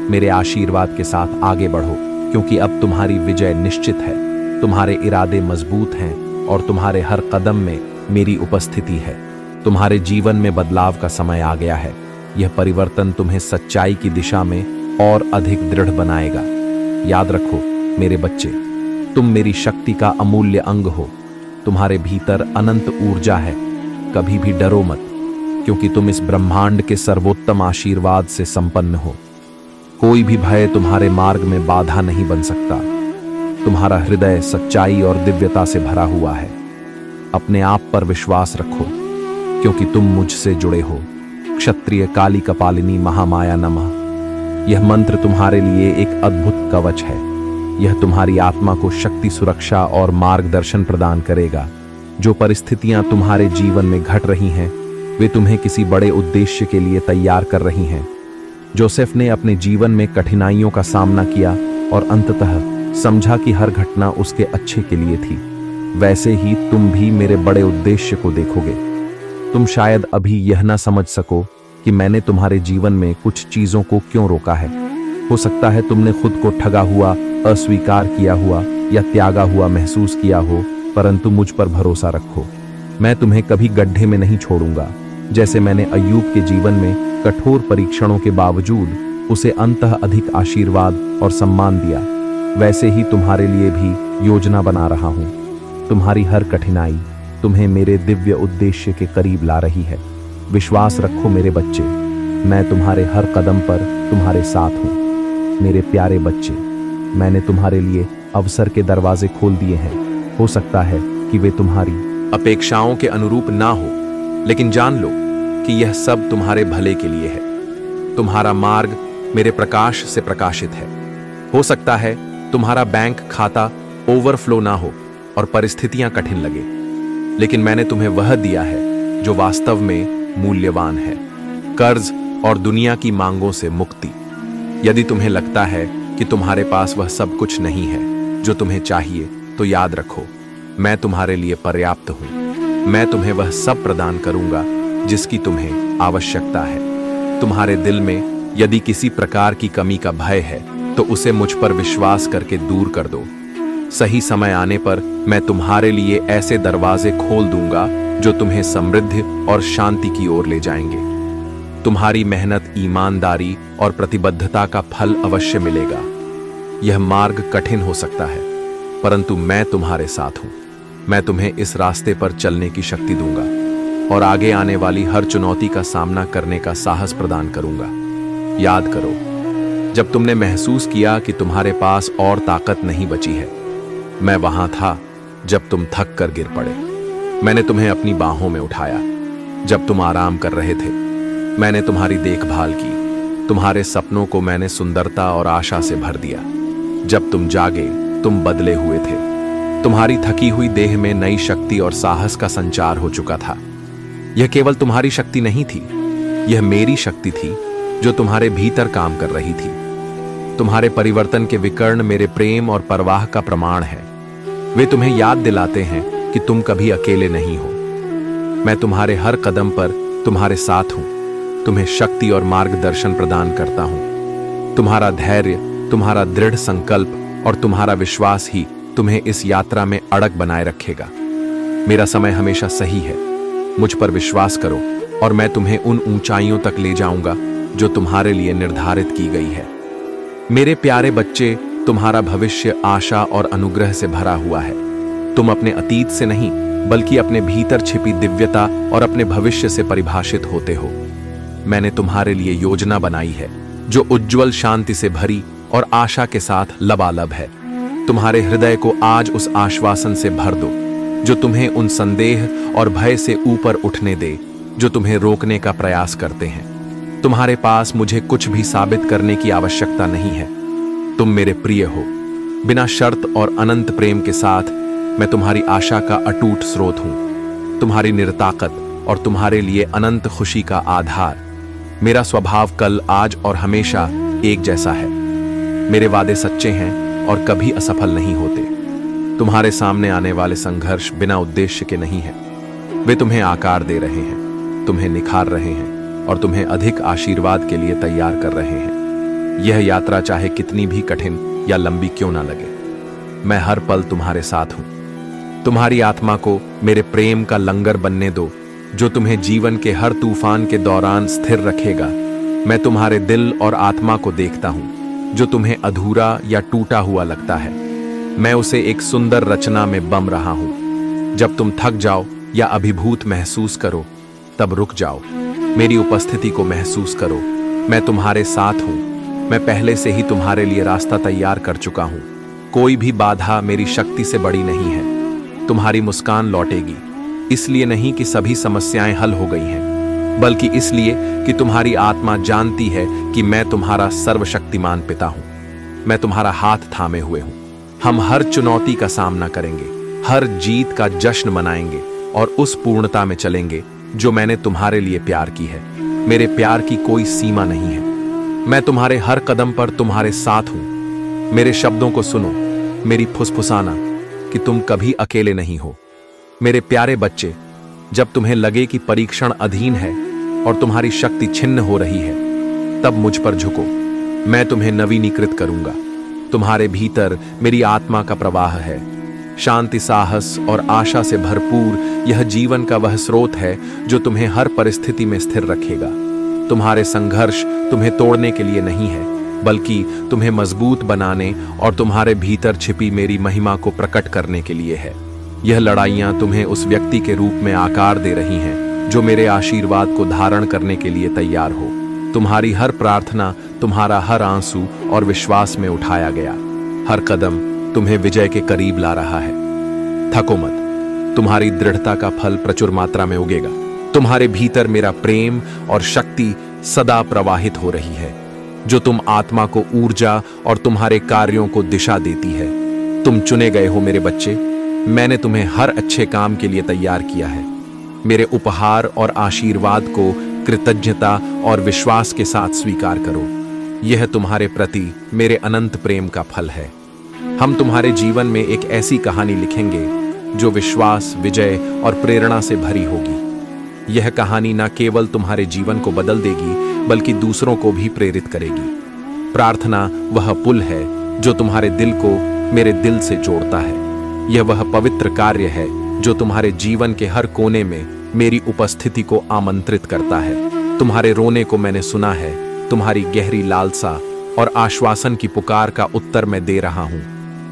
Speaker 1: मेरे आशीर्वाद के साथ आगे बढ़ो, क्योंकि अब तुम्हारी विजय निश्चित है। तुम्हारे इरादे मजबूत हैं और तुम्हारे हर कदम में मेरी उपस्थिति है। तुम्हारे जीवन में बदलाव का समय आ गया है। यह परिवर्तन तुम्हें सच्चाई की दिशा में और अधिक दृढ़ बनाएगा। याद रखो मेरे बच्चे, तुम मेरी शक्ति का अमूल्य अंग हो। तुम्हारे भीतर अनंत ऊर्जा है। कभी भी डरो मत, क्योंकि तुम इस ब्रह्मांड के सर्वोत्तम आशीर्वाद से संपन्न हो। कोई भी भय तुम्हारे मार्ग में बाधा नहीं बन सकता। तुम्हारा हृदय सच्चाई और दिव्यता से भरा हुआ है। अपने आप पर विश्वास रखो, क्योंकि तुम मुझसे जुड़े हो। क्षत्रिय काली कपालिनी महामाया नमः। यह मंत्र तुम्हारे लिए एक अद्भुत कवच है। यह तुम्हारी आत्मा को शक्ति, सुरक्षा और मार्गदर्शन प्रदान करेगा। जो परिस्थितियां तुम्हारे जीवन में घट रही हैं, वे तुम्हें किसी बड़े उद्देश्य के लिए तैयार कर रही हैं। जोसेफ ने अपने जीवन में कठिनाइयों का सामना किया और अंततः समझा कि हर घटना उसके अच्छे के लिए थी। वैसे ही तुम भी मेरे बड़े उद्देश्य को देखोगे। तुम शायद अभी यह ना समझ सको कि मैंने तुम्हारे जीवन में कुछ चीजों को क्यों रोका है। हो सकता है तुमने खुद को ठगा हुआ, अस्वीकार किया हुआ या त्यागा हुआ महसूस किया हो, परंतु मुझ पर भरोसा रखो। मैं तुम्हें कभी गड्ढे में नहीं छोड़ूंगा। जैसे मैंने अय्यूब के जीवन में कठोर परीक्षणों के बावजूद उसे अंततः अधिक आशीर्वाद और सम्मान दिया, वैसे ही तुम्हारे लिए भी योजना बना रहा हूं। तुम्हारी हर कठिनाई तुम्हें मेरे दिव्य उद्देश्य के करीब ला रही है। विश्वास रखो मेरे बच्चे, मैं तुम्हारे हर कदम पर तुम्हारे साथ हूं। मेरे प्यारे बच्चे, मैंने तुम्हारे लिए अवसर के दरवाजे खोल दिए हैं। हो सकता है कि वे तुम्हारी अपेक्षाओं के अनुरूप ना हो, लेकिन जान लो कि यह सब तुम्हारे भले के लिए है। तुम्हारा मार्ग मेरे प्रकाश से प्रकाशित है। हो सकता है तुम्हारा बैंक खाता ओवरफ्लो ना हो और परिस्थितियां कठिन लगे, लेकिन मैंने तुम्हें वह दिया है जो वास्तव में मूल्यवान है, कर्ज और दुनिया की मांगों से मुक्ति। यदि तुम्हें लगता है कि तुम्हारे पास वह सब कुछ नहीं है जो तुम्हें चाहिए, तो याद रखो, मैं तुम्हारे लिए पर्याप्त हूं। मैं तुम्हें वह सब प्रदान करूंगा जिसकी तुम्हें आवश्यकता है। तुम्हारे दिल में यदि किसी प्रकार की कमी का भय है, तो उसे मुझ पर विश्वास करके दूर कर दो। सही समय आने पर मैं तुम्हारे लिए ऐसे दरवाजे खोल दूंगा जो तुम्हें समृद्धि और शांति की ओर ले जाएंगे। तुम्हारी मेहनत, ईमानदारी और प्रतिबद्धता का फल अवश्य मिलेगा। यह मार्ग कठिन हो सकता है, परंतु मैं तुम्हारे साथ हूं। मैं तुम्हें इस रास्ते पर चलने की शक्ति दूंगा और आगे आने वाली हर चुनौती का सामना करने का साहस प्रदान करूंगा। याद करो, जब तुमने महसूस किया कि तुम्हारे पास और ताकत नहीं बची है, मैं वहां था जब तुम थक कर गिर पड़े। मैंने तुम्हें अपनी बाहों में उठाया जब तुम आराम कर रहे थे। मैंने तुम्हारी देखभाल की। तुम्हारे सपनों को मैंने सुंदरता और आशा से भर दिया। जब तुम जागे, तुम बदले हुए थे। तुम्हारी थकी हुई देह में नई शक्ति और साहस का संचार हो चुका था। यह केवल तुम्हारी शक्ति नहीं थी, यह मेरी शक्ति थी जो तुम्हारे भीतर काम कर रही थी। तुम्हारे परिवर्तन के विकर्ण मेरे प्रेम और परवाह का प्रमाण है। वे तुम्हें याद दिलाते हैं कि तुम कभी अकेले नहीं हो। मैं तुम्हारे हर कदम पर तुम्हारे साथ हूं, तुम्हें शक्ति और मार्गदर्शन प्रदान करता हूं। तुम्हारा धैर्य, तुम्हारा दृढ़ संकल्प और तुम्हारा विश्वास ही तुम्हें इस यात्रा में अड़ग बनाए रखेगा। मेरा समय हमेशा सही है। मुझ पर विश्वास करो और मैं तुम्हें उन ऊंचाइयों तक ले जाऊंगा जो तुम्हारे लिए निर्धारित की गई है। मेरे प्यारे बच्चे, तुम्हारा भविष्य आशा और अनुग्रह से भरा हुआ है। तुम अपने अतीत से नहीं, बल्कि अपने भीतर छिपी दिव्यता और अपने भविष्य से परिभाषित होते हो। मैंने तुम्हारे लिए योजना बनाई है जो उज्जवल, शांति से भरी और आशा के साथ लबालब है। तुम्हारे हृदय को आज उस आश्वासन से भर दो जो तुम्हें उन संदेह और भय से ऊपर उठने दे जो तुम्हें रोकने का प्रयास करते हैं। तुम्हारे पास मुझे कुछ भी साबित करने की आवश्यकता नहीं है। तुम मेरे प्रिय हो। बिना शर्त और अनंत प्रेम के साथ मैं तुम्हारी आशा का अटूट स्रोत हूं, तुम्हारी निरताकत और तुम्हारे लिए अनंत खुशी का आधार। मेरा स्वभाव कल, आज और हमेशा एक जैसा है। मेरे वादे सच्चे हैं और कभी असफल नहीं होते। तुम्हारे सामने आने वाले संघर्ष बिना उद्देश्य के नहीं हैं। वे तुम्हें आकार दे रहे हैं, तुम्हें निखार रहे हैं और तुम्हें अधिक आशीर्वाद के लिए तैयार कर रहे हैं। यह यात्रा चाहे कितनी भी कठिन या लंबी क्यों ना लगे, मैं हर पल तुम्हारे साथ हूं। तुम्हारी आत्मा को मेरे प्रेम का लंगर बनने दो जो तुम्हें जीवन के हर तूफान के दौरान स्थिर रखेगा। मैं तुम्हारे दिल और आत्मा को देखता हूं जो तुम्हें अधूरा या टूटा हुआ लगता है। मैं उसे एक सुंदर रचना में बम रहा हूं। जब तुम थक जाओ या अभिभूत महसूस करो, तब रुक जाओ, मेरी उपस्थिति को महसूस करो। मैं तुम्हारे साथ हूं। मैं पहले से ही तुम्हारे लिए रास्ता तैयार कर चुका हूं। कोई भी बाधा मेरी शक्ति से बड़ी नहीं है। तुम्हारी मुस्कान लौटेगी, इसलिए नहीं कि सभी समस्याएं हल हो गई हैं, बल्कि इसलिए कि तुम्हारी आत्मा जानती है कि मैं तुम्हारा सर्वशक्तिमान पिता हूं। मैं तुम्हारा हाथ थामे हुए हूं। हम हर चुनौती का सामना करेंगे, हर जीत का जश्न मनाएंगे और उस पूर्णता में चलेंगे जो मैंने तुम्हारे लिए प्यार की है। मेरे प्यार की कोई सीमा नहीं है। मैं तुम्हारे हर कदम पर तुम्हारे साथ हूं। मेरे शब्दों को सुनो, मेरी फुसफुसाना कि तुम कभी अकेले नहीं हो। मेरे प्यारे बच्चे, जब तुम्हें लगे कि परीक्षण अधीन है और तुम्हारी शक्ति छिन्न हो रही है, तब मुझ पर झुको। मैं तुम्हें नवीनीकृत करूंगा। तुम्हारे भीतर मेरी आत्मा का प्रवाह है। शांति, साहस और आशा से भरपूर यह जीवन का वह स्रोत है जो तुम्हें हर परिस्थिति में स्थिर रखेगा। तुम्हारे संघर्ष तुम्हें तोड़ने के लिए नहीं है, बल्कि तुम्हें मजबूत बनाने और तुम्हारे भीतर छिपी मेरी महिमा को प्रकट करने के लिए है। यह लड़ाइयां तुम्हें उस व्यक्ति के रूप में आकार दे रही हैं जो मेरे आशीर्वाद को धारण करने के लिए तैयार हो। तुम्हारी हर प्रार्थना, तुम्हारा हर आंसू और विश्वास में उठाया गया। हर कदम तुम्हें विजय के करीब ला रहा है। थको मत, तुम्हारी दृढ़ता का फल प्रचुर मात्रा में उगेगा। तुम्हारे भीतर मेरा प्रेम और शक्ति सदा प्रवाहित हो रही है, जो तुम आत्मा को ऊर्जा और तुम्हारे कार्यों को दिशा देती है। तुम चुने गए हो मेरे बच्चे। मैंने तुम्हें हर अच्छे काम के लिए तैयार किया है। मेरे उपहार और आशीर्वाद को कृतज्ञता और विश्वास के साथ स्वीकार करो। यह तुम्हारे प्रति मेरे अनंत प्रेम का फल है। हम तुम्हारे जीवन में एक ऐसी कहानी लिखेंगे जो विश्वास, विजय और प्रेरणा से भरी होगी। यह कहानी न केवल तुम्हारे जीवन को बदल देगी, बल्कि दूसरों को भी प्रेरित करेगी। प्रार्थना वह पुल है जो तुम्हारे दिल को मेरे दिल से जोड़ता है। यह वह पवित्र कार्य है जो तुम्हारे जीवन के हर कोने में मेरी उपस्थिति को आमंत्रित करता है। तुम्हारे रोने को मैंने सुना है, तुम्हारी गहरी लालसा और आश्वासन की पुकार का उत्तर मैं दे रहा हूं।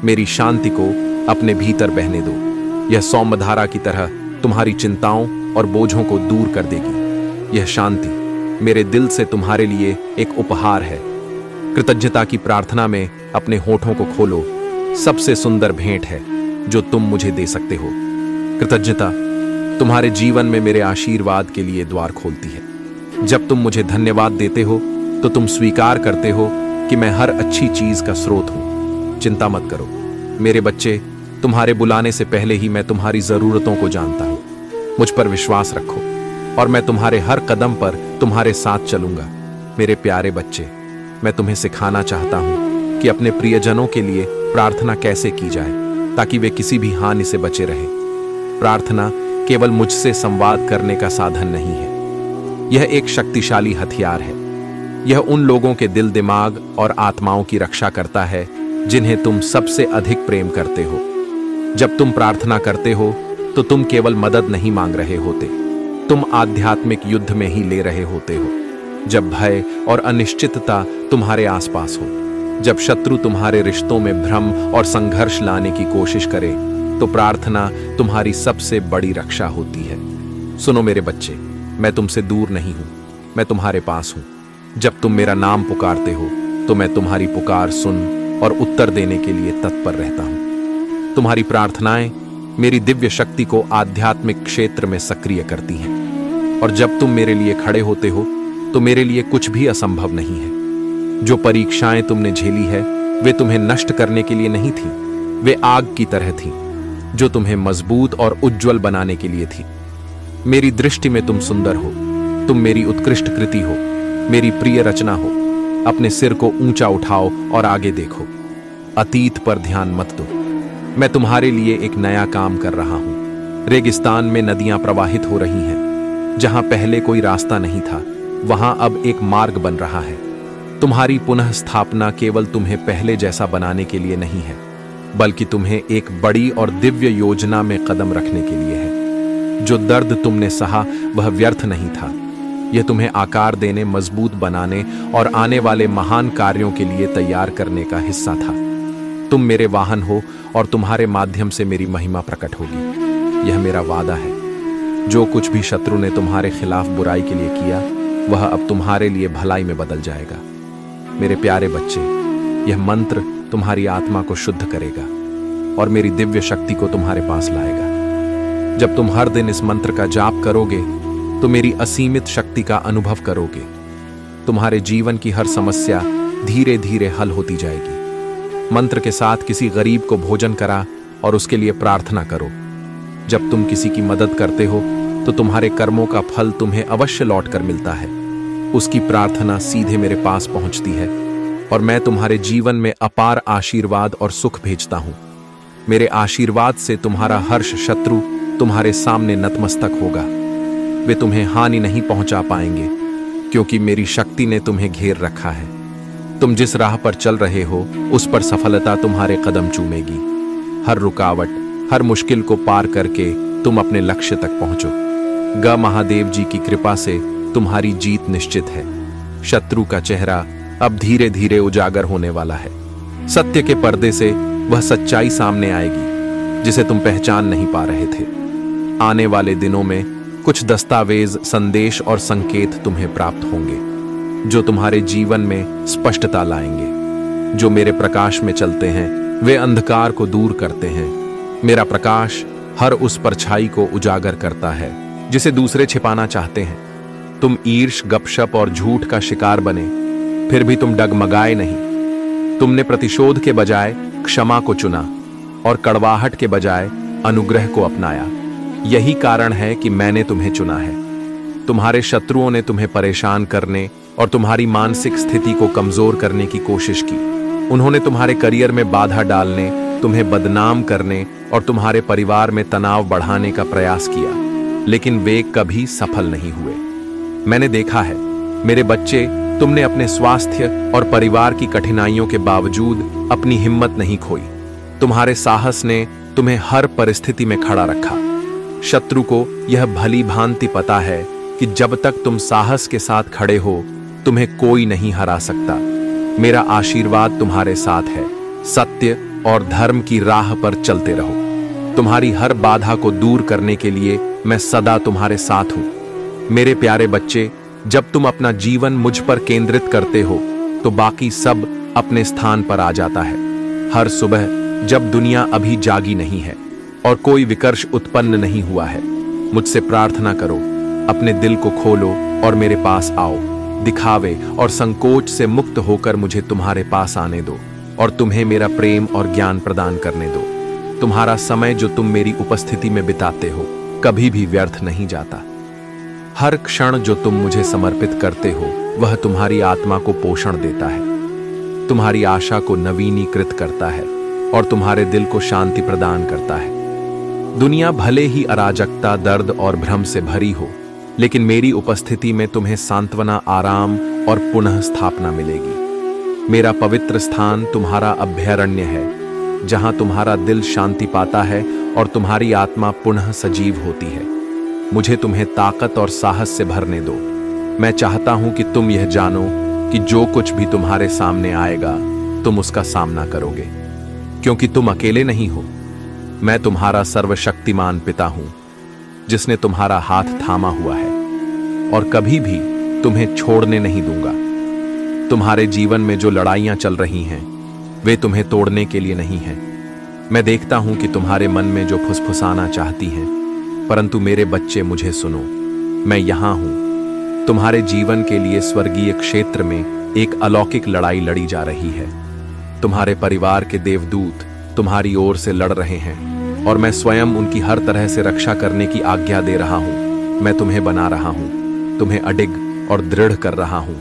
Speaker 1: मेरी शांति को अपने भीतर बहने दो। यह सौम्यधारा की तरह तुम्हारी चिंताओं और बोझों को दूर कर देगी। यह शांति मेरे दिल से तुम्हारे लिए एक उपहार है। कृतज्ञता की प्रार्थना में अपने होठों को खोलो। सबसे सुंदर भेंट है जो तुम मुझे दे सकते हो। कृतज्ञता तुम्हारे जीवन में मेरे आशीर्वाद के लिए द्वार खोलती है। जब तुम मुझे धन्यवाद देते हो तो तुम स्वीकार करते हो कि मैं हर अच्छी चीज का स्रोत हूं। चिंता मत करो मेरे बच्चे, तुम्हारे बुलाने से पहले ही मैं तुम्हारी जरूरतों को जानता हूं। मुझ पर विश्वास रखो और मैं तुम्हारे हर कदम पर तुम्हारे साथ चलूंगा। मेरे प्यारे बच्चे, मैं तुम्हें सिखाना चाहता हूं कि अपने प्रियजनों के लिए प्रार्थना कैसे की जाए ताकि वे किसी भी हानि से बचे रहें। प्रार्थना केवल मुझसे संवाद करने का साधन नहीं है, यह एक शक्तिशाली हथियार है। यह उन लोगों के दिल, दिमाग और आत्माओं की रक्षा करता है जिन्हें तुम सबसे अधिक प्रेम करते हो। जब तुम प्रार्थना करते हो तो तुम केवल मदद नहीं मांग रहे होते, तुम आध्यात्मिक युद्ध में ही ले रहे होते हो। जब भय और अनिश्चितता तुम्हारे आसपास हो, जब शत्रु तुम्हारे रिश्तों में भ्रम और संघर्ष लाने की कोशिश करे, तो प्रार्थना तुम्हारी सबसे बड़ी रक्षा होती है। सुनो मेरे बच्चे, मैं तुमसे दूर नहीं हूं, मैं तुम्हारे पास हूं। जब तुम मेरा नाम पुकारते हो तो मैं तुम्हारी पुकार सुन और उत्तर देने के लिए तत्पर रहता हूं। तुम्हारी प्रार्थनाएं मेरी दिव्य शक्ति को आध्यात्मिक क्षेत्र में सक्रिय करती हैं, और जब तुम मेरे लिए खड़े होते हो तो मेरे लिए कुछ भी असंभव नहीं है। जो परीक्षाएं तुमने झेली है वे तुम्हें नष्ट करने के लिए नहीं थी, वे आग की तरह थी जो तुम्हें मजबूत और उज्जवल बनाने के लिए थी। मेरी दृष्टि में तुम सुंदर हो, तुम मेरी उत्कृष्ट कृति हो, मेरी प्रिय रचना हो। अपने सिर को ऊंचा उठाओ और आगे देखो। अतीत पर ध्यान मत दो। मैं तुम्हारे लिए एक नया काम कर रहा हूं। रेगिस्तान में नदियां प्रवाहित हो रही हैं। जहां पहले कोई रास्ता नहीं था, वहां अब एक मार्ग बन रहा है। तुम्हारी पुनः स्थापना केवल तुम्हें पहले जैसा बनाने के लिए नहीं है, बल्कि तुम्हें एक बड़ी और दिव्य योजना में कदम रखने के लिए है। जो दर्द तुमने सहा वह व्यर्थ नहीं था। यह तुम्हें आकार देने, मजबूत बनाने और आने वाले महान कार्यों के लिए तैयार करने का हिस्सा था। तुम मेरे वाहन हो और तुम्हारे माध्यम से मेरी महिमा प्रकट होगी। यह मेरा वादा है। जो कुछ भी शत्रु ने तुम्हारे खिलाफ बुराई के लिए किया, वह अब तुम्हारे लिए भलाई में बदल जाएगा। मेरे प्यारे बच्चे, यह मंत्र तुम्हारी आत्मा को शुद्ध करेगा और मेरी दिव्य शक्ति को तुम्हारे पास लाएगा। जब तुम हर दिन इस मंत्र का जाप करोगे तो मेरी असीमित शक्ति का अनुभव करोगे। तुम्हारे जीवन की हर समस्या धीरे धीरे हल होती जाएगी। मंत्र के साथ किसी गरीब को भोजन करा और उसके लिए प्रार्थना करो। जब तुम किसी की मदद करते हो तो तुम्हारे कर्मों का फल तुम्हें अवश्य लौट कर मिलता है। उसकी प्रार्थना सीधे मेरे पास पहुंचती है और मैं तुम्हारे जीवन में अपार आशीर्वाद और सुख भेजता हूं। मेरे आशीर्वाद से तुम्हारा हर्ष शत्रु तुम्हारे सामने नतमस्तक होगा। वे तुम्हें हानि नहीं पहुंचा पाएंगे, क्योंकि मेरी शक्ति ने तुम्हें घेर रखा है। तुम जिस राह पर चल रहे हो उस पर सफलता तुम्हारे कदम चूमेगी। हर रुकावट, हर मुश्किल को पार करके तुम अपने लक्ष्य तक पहुंचो। ग महादेव जी की कृपा से तुम्हारी जीत निश्चित है। शत्रु का चेहरा अब धीरे धीरे उजागर होने वाला है। सत्य के पर्दे से वह सच्चाई सामने आएगी जिसे तुम पहचान नहीं पा रहे थे। आने वाले दिनों में कुछ दस्तावेज, संदेश और संकेत तुम्हें प्राप्त होंगे। जो तुम्हारे जीवन में स्पष्टता लाएंगे। जो मेरे प्रकाश में चलते हैं वे अंधकार को दूर करते हैं। मेरा प्रकाश हर उस परछाई को उजागर करता है जिसे दूसरे छिपाना चाहते हैं। तुम ईर्ष, गपशप और झूठ का शिकार बने, फिर भी तुम डगमगाए नहीं। तुमने प्रतिशोध के बजाय क्षमा को चुना और कड़वाहट के बजाय अनुग्रह को अपनाया। यही कारण है कि मैंने तुम्हें चुना है। तुम्हारे शत्रुओं ने तुम्हें परेशान करने और तुम्हारी मानसिक स्थिति को कमजोर करने की कोशिश की। उन्होंने तुम्हारे करियर में बाधा डालने, तुम्हें बदनाम करने और तुम्हारे परिवार में तनाव बढ़ाने का प्रयास किया, लेकिन वे कभी सफल नहीं हुए। मैंने देखा है मेरे बच्चे, तुमने अपने स्वास्थ्य और परिवार की कठिनाइयों के बावजूद अपनी हिम्मत नहीं खोई। तुम्हारे साहस ने तुम्हें हर परिस्थिति में खड़ा रखा। शत्रु को यह भली भांति पता है कि जब तक तुम साहस के साथ खड़े हो, तुम्हें कोई नहीं हरा सकता। मेरा आशीर्वाद तुम्हारे साथ है। सत्य और धर्म की राह पर चलते रहो। तुम्हारी हर बाधा को दूर करने के लिए मैं सदा तुम्हारे साथ हूं। मेरे प्यारे बच्चे, जब तुम अपना जीवन मुझ पर केंद्रित करते हो तो बाकी सब अपने स्थान पर आ जाता है। हर सुबह जब दुनिया अभी जागी नहीं है और कोई विकर्ष उत्पन्न नहीं हुआ है, मुझसे प्रार्थना करो, अपने दिल को खोलो और मेरे पास आओ। दिखावे और संकोच से मुक्त होकर मुझे तुम्हारे पास आने दो और तुम्हें मेरा प्रेम और ज्ञान प्रदान करने दो। तुम्हारा समय जो तुम मेरी उपस्थिति में बिताते हो कभी भी व्यर्थ नहीं जाता। हर क्षण जो तुम मुझे समर्पित करते हो वह तुम्हारी आत्मा को पोषण देता है, तुम्हारी आशा को नवीनीकृत करता है और तुम्हारे दिल को शांति प्रदान करता है। दुनिया भले ही अराजकता, दर्द और भ्रम से भरी हो, लेकिन मेरी उपस्थिति में तुम्हें सांत्वना, आराम और पुनः स्थापना मिलेगी। मेरा पवित्र स्थान तुम्हारा अभयारण्य है, जहां तुम्हारा दिल शांति पाता है और तुम्हारी आत्मा पुनः सजीव होती है। मुझे तुम्हें ताकत और साहस से भरने दो। मैं चाहता हूं कि तुम यह जानो कि जो कुछ भी तुम्हारे सामने आएगा तुम उसका सामना करोगे, क्योंकि तुम अकेले नहीं हो। मैं तुम्हारा सर्वशक्तिमान पिता हूं, जिसने तुम्हारा हाथ थामा हुआ है और कभी भी तुम्हें छोड़ने नहीं दूंगा। तुम्हारे जीवन में जो लड़ाइयां चल रही हैं वे तुम्हें तोड़ने के लिए नहीं हैं। मैं देखता हूं कि तुम्हारे मन में जो फुसफुसाना चाहती हैं, परंतु मेरे बच्चे मुझे सुनो, मैं यहां हूं। तुम्हारे जीवन के लिए स्वर्गीय क्षेत्र में एक अलौकिक लड़ाई लड़ी जा रही है। तुम्हारे परिवार के देवदूत तुम्हारी ओर से लड़ रहे हैं और मैं स्वयं उनकी हर तरह से रक्षा करने की आज्ञा दे रहा हूं। मैं तुम्हें बना रहा हूं, तुम्हें अडिग और दृढ़ कर रहा हूं।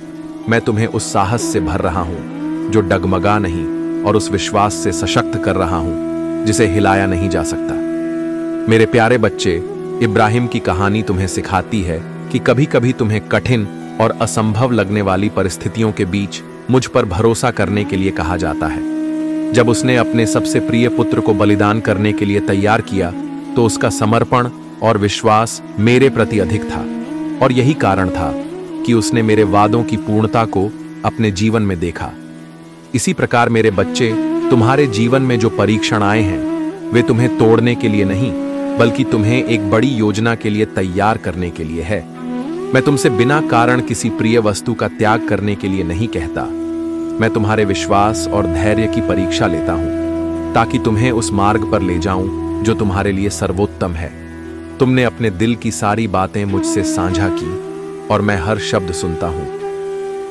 Speaker 1: मैं तुम्हें उस साहस से भर रहा हूं जो डगमगा नहीं और उस विश्वास से सशक्त कर रहा हूं जिसे हिलाया नहीं जा सकता। मेरे प्यारे बच्चे, इब्राहिम की कहानी तुम्हें सिखाती है कि कभी कभी तुम्हें कठिन और असंभव लगने वाली परिस्थितियों के बीच मुझ पर भरोसा करने के लिए कहा जाता है। जब उसने अपने सबसे प्रिय पुत्र को बलिदान करने के लिए तैयार किया तो उसका समर्पण और विश्वास मेरे प्रति अधिक था, और यही कारण था कि उसने मेरे वादों की पूर्णता को अपने जीवन में देखा। इसी प्रकार मेरे बच्चे, तुम्हारे जीवन में जो परीक्षण आए हैं वे तुम्हें तोड़ने के लिए नहीं, बल्कि तुम्हें एक बड़ी योजना के लिए तैयार करने के लिए है। मैं तुमसे बिना कारण किसी प्रिय वस्तु का त्याग करने के लिए नहीं कहता। मैं तुम्हारे विश्वास और धैर्य की परीक्षा लेता हूं ताकि तुम्हें उस मार्ग पर ले जाऊं जो तुम्हारे लिए सर्वोत्तम है। तुमने अपने दिल की सारी बातें मुझसे साझा की और मैं हर शब्द सुनता हूं।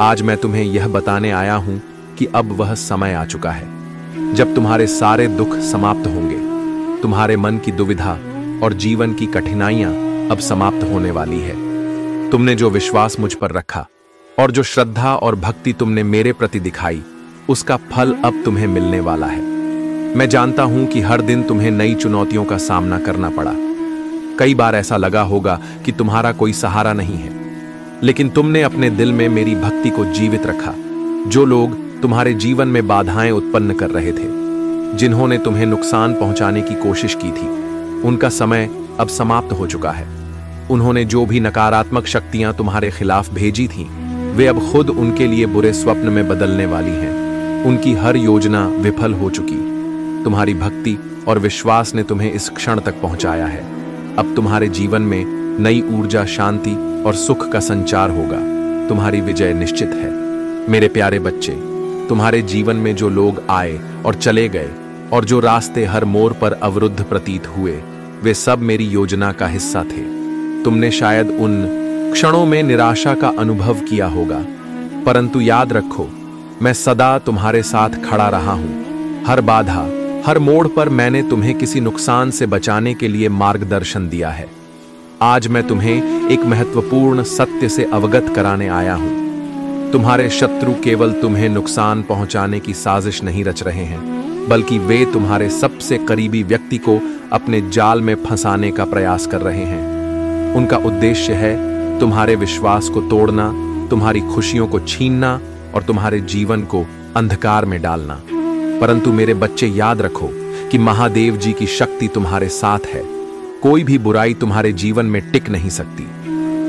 Speaker 1: आज मैं तुम्हें यह बताने आया हूं कि अब वह समय आ चुका है जब तुम्हारे सारे दुख समाप्त होंगे। तुम्हारे मन की दुविधा और जीवन की कठिनाइयां अब समाप्त होने वाली है। तुमने जो विश्वास मुझ पर रखा और जो श्रद्धा और भक्ति तुमने मेरे प्रति दिखाई, उसका फल अब तुम्हें मिलने वाला है। मैं जानता हूं कि हर दिन तुम्हें नई चुनौतियों का सामना करना पड़ा। कई बार ऐसा लगा होगा कि तुम्हारा कोई सहारा नहीं है, लेकिन तुमने अपने दिल में मेरी भक्ति को जीवित रखा। जो लोग तुम्हारे जीवन में बाधाएं उत्पन्न कर रहे थे, जिन्होंने तुम्हें नुकसान पहुंचाने की कोशिश की थी, उनका समय अब समाप्त हो चुका है। उन्होंने जो भी नकारात्मक शक्तियां तुम्हारे खिलाफ भेजी थीं, वे अब खुद उनके लिए बुरे स्वप्न में बदलने वाली हैं। उनकी हर योजना विफल हो चुकी। तुम्हारी भक्ति और विश्वास ने तुम्हें इस क्षण तक पहुंचाया है। अब तुम्हारे जीवन में नई ऊर्जा, शांति और सुख का संचार होगा। तुम्हारी विजय निश्चित है। मेरे प्यारे बच्चे, तुम्हारे जीवन में जो लोग आए और चले गए और जो रास्ते हर मोड़ पर अवरुद्ध प्रतीत हुए, वे सब मेरी योजना का हिस्सा थे। तुमने शायद उन क्षणों में निराशा का अनुभव किया होगा, परंतु याद रखो, मैं सदा तुम्हारे साथ खड़ा रहा हूं। हर बाधा, हर मोड़ पर मैंने तुम्हें किसी नुकसान से बचाने के लिए मार्गदर्शन दिया है। आज मैं तुम्हें एक महत्वपूर्ण सत्य से अवगत कराने आया हूं। तुम्हारे शत्रु केवल तुम्हें नुकसान पहुंचाने की साजिश नहीं रच रहे हैं, बल्कि वे तुम्हारे सबसे करीबी व्यक्ति को अपने जाल में फंसाने का प्रयास कर रहे हैं। उनका उद्देश्य है तुम्हारे विश्वास को तोड़ना, तुम्हारी खुशियों को छीनना और तुम्हारे जीवन को अंधकार में डालना। परंतु मेरे बच्चे, याद रखो कि महादेव जी की शक्ति तुम्हारे साथ है। कोई भी बुराई तुम्हारे जीवन में टिक नहीं सकती।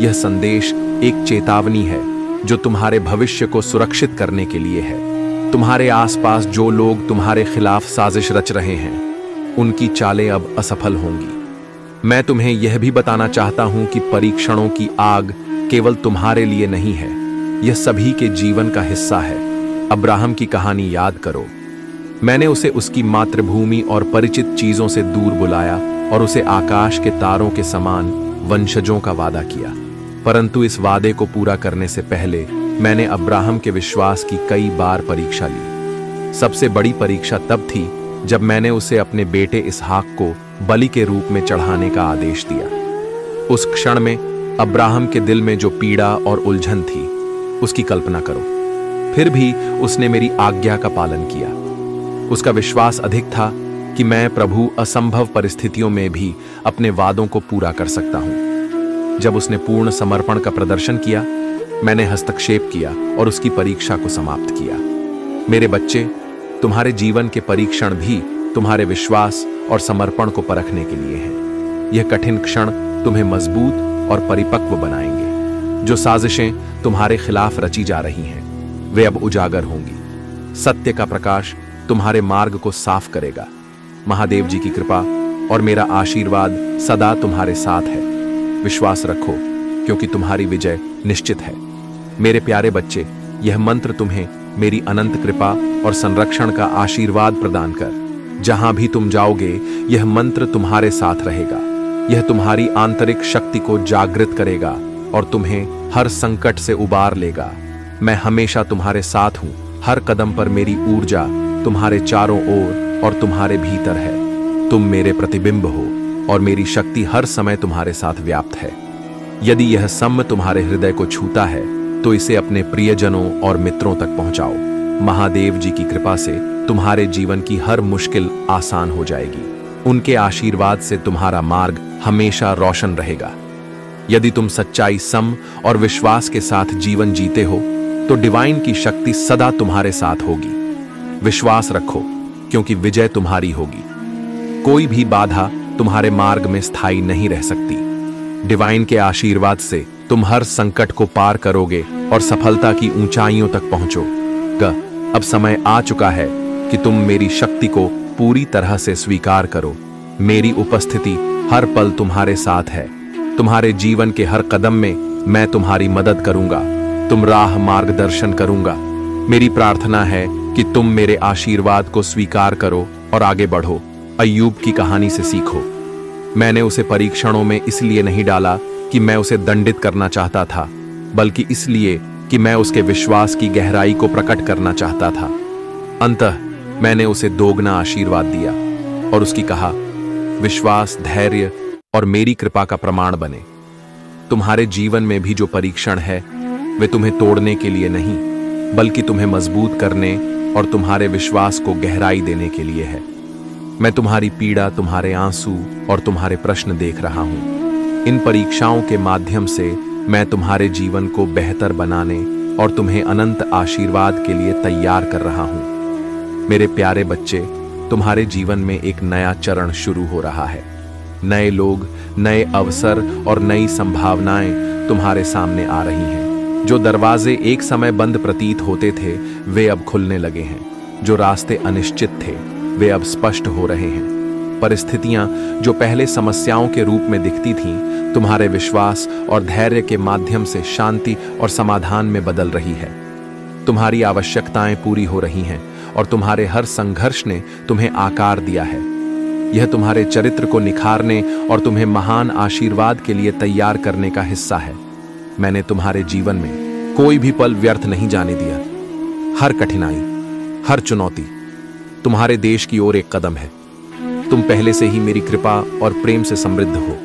Speaker 1: यह संदेश एक चेतावनी है जो तुम्हारे भविष्य को सुरक्षित करने के लिए है। तुम्हारे आसपास जो लोग तुम्हारे खिलाफ साजिश रच रहे हैं, उनकी चालें अब असफल होंगी। मैं तुम्हें यह भी बताना चाहता हूं कि परीक्षणों की आग केवल तुम्हारे लिए नहीं है, यह सभी के जीवन का हिस्सा है। अब्राहम की कहानी याद करो। मैंने उसे उसकी मातृभूमि और परिचित चीजों से दूर बुलाया और उसे आकाश के तारों के समान वंशजों का वादा किया। परंतु इस वादे को पूरा करने से पहले मैंने अब्राहम के विश्वास की कई बार परीक्षा ली। सबसे बड़ी परीक्षा तब थी जब मैंने उसे अपने बेटे इसहाक को बलि के रूप में चढ़ाने का आदेश दिया। उस क्षण में अब्राहम के दिल में जो पीड़ा और उलझन थी, उसकी कल्पना करो। फिर भी उसने मेरी आज्ञा का पालन किया। उसका विश्वास अधिक था कि मैं प्रभु असंभव परिस्थितियों में भी अपने वादों को पूरा कर सकता हूं। जब उसने पूर्ण समर्पण का प्रदर्शन किया, मैंने हस्तक्षेप किया और उसकी परीक्षा को समाप्त किया। मेरे बच्चे, तुम्हारे जीवन के परीक्षण भी तुम्हारे विश्वास और समर्पण को परखने के लिए हैं। यह कठिन क्षण तुम्हें मजबूत और परिपक्व बनाएंगे। जो साजिशें तुम्हारे खिलाफ रची जा रही हैं, वे अब उजागर होंगी। सत्य का प्रकाश तुम्हारे मार्ग को साफ करेगा। महादेव जी की कृपा और मेरा आशीर्वाद सदा तुम्हारे साथ है। विश्वास रखो, क्योंकि तुम्हारी विजय निश्चित है। मेरे प्यारे बच्चे, यह मंत्र तुम्हें मेरी अनंत कृपा और संरक्षण का आशीर्वाद प्रदान कर। जहां भी तुम जाओगे, यह मंत्र तुम्हारे साथ रहेगा। यह तुम्हारी आंतरिक शक्ति को जागृत करेगा और तुम्हें हर संकट से उबार लेगा। मैं हमेशा तुम्हारे साथ हूं। हर कदम पर मेरी ऊर्जा तुम्हारे चारों ओर और तुम्हारे भीतर है। तुम मेरे प्रतिबिंब हो और मेरी शक्ति हर समय तुम्हारे साथ व्याप्त है। यदि यह सम्म तुम्हारे हृदय को छूता है, तो इसे अपने प्रियजनों और मित्रों तक पहुंचाओ। महादेव जी की कृपा से तुम्हारे जीवन की हर मुश्किल आसान हो जाएगी। उनके आशीर्वाद से तुम्हारा मार्ग हमेशा रोशन रहेगा। यदि तुम सच्चाई, सम और विश्वास के साथ जीवन जीते हो, तो डिवाइन की शक्ति सदा तुम्हारे साथ होगी। विश्वास रखो, क्योंकि विजय तुम्हारी होगी। कोई भी बाधा तुम्हारे मार्ग में स्थायी नहीं रह सकती। डिवाइन के आशीर्वाद से तुम हर संकट को पार करोगे और सफलता की ऊंचाइयों तक पहुंचोगे। अब समय आ चुका है कि तुम मेरी शक्ति को पूरी तरह से स्वीकार करो। मेरी उपस्थिति हर पल तुम्हारे साथ है। तुम्हारे जीवन के हर कदम में मैं तुम्हारी मदद करूंगा, तुम राह मार्गदर्शन करूंगा। मेरी प्रार्थना है कि तुम मेरे आशीर्वाद को स्वीकार करो और आगे बढ़ो। अय्यूब की कहानी से सीखो। मैंने उसे परीक्षणों में इसलिए नहीं डाला कि मैं उसे दंडित करना चाहता था, बल्कि इसलिए कि मैं उसके विश्वास की गहराई को प्रकट करना चाहता था। अंततः मैंने उसे दोगुना आशीर्वाद दिया और उसकी कहा, विश्वास, धैर्य और मेरी कृपा का प्रमाण बने। तुम्हारे जीवन में भी जो परीक्षण है, वे तुम्हें तोड़ने के लिए नहीं, बल्कि तुम्हें मजबूत करने और तुम्हारे विश्वास को गहराई देने के लिए है। मैं तुम्हारी पीड़ा, तुम्हारे आंसू और तुम्हारे प्रश्न देख रहा हूं। इन परीक्षाओं के माध्यम से मैं तुम्हारे जीवन को बेहतर बनाने और तुम्हें अनंत आशीर्वाद के लिए तैयार कर रहा हूं। मेरे प्यारे बच्चे, तुम्हारे जीवन में एक नया चरण शुरू हो रहा है। नए लोग, नए अवसर और नई संभावनाएं तुम्हारे सामने आ रही हैं। जो दरवाजे एक समय बंद प्रतीत होते थे, वे अब खुलने लगे हैं। जो रास्ते अनिश्चित थे, वे अब स्पष्ट हो रहे हैं। परिस्थितियां जो पहले समस्याओं के रूप में दिखती थीं, तुम्हारे विश्वास और धैर्य के माध्यम से शांति और समाधान में बदल रही है। तुम्हारी आवश्यकताएं पूरी हो रही हैं और तुम्हारे हर संघर्ष ने तुम्हें आकार दिया है। यह तुम्हारे चरित्र को निखारने और तुम्हें महान आशीर्वाद के लिए तैयार करने का हिस्सा है। मैंने तुम्हारे जीवन में कोई भी पल व्यर्थ नहीं जाने दिया। हर कठिनाई, हर चुनौती तुम्हारे देश की ओर एक कदम है। तुम पहले से ही मेरी कृपा और प्रेम से समृद्ध हो।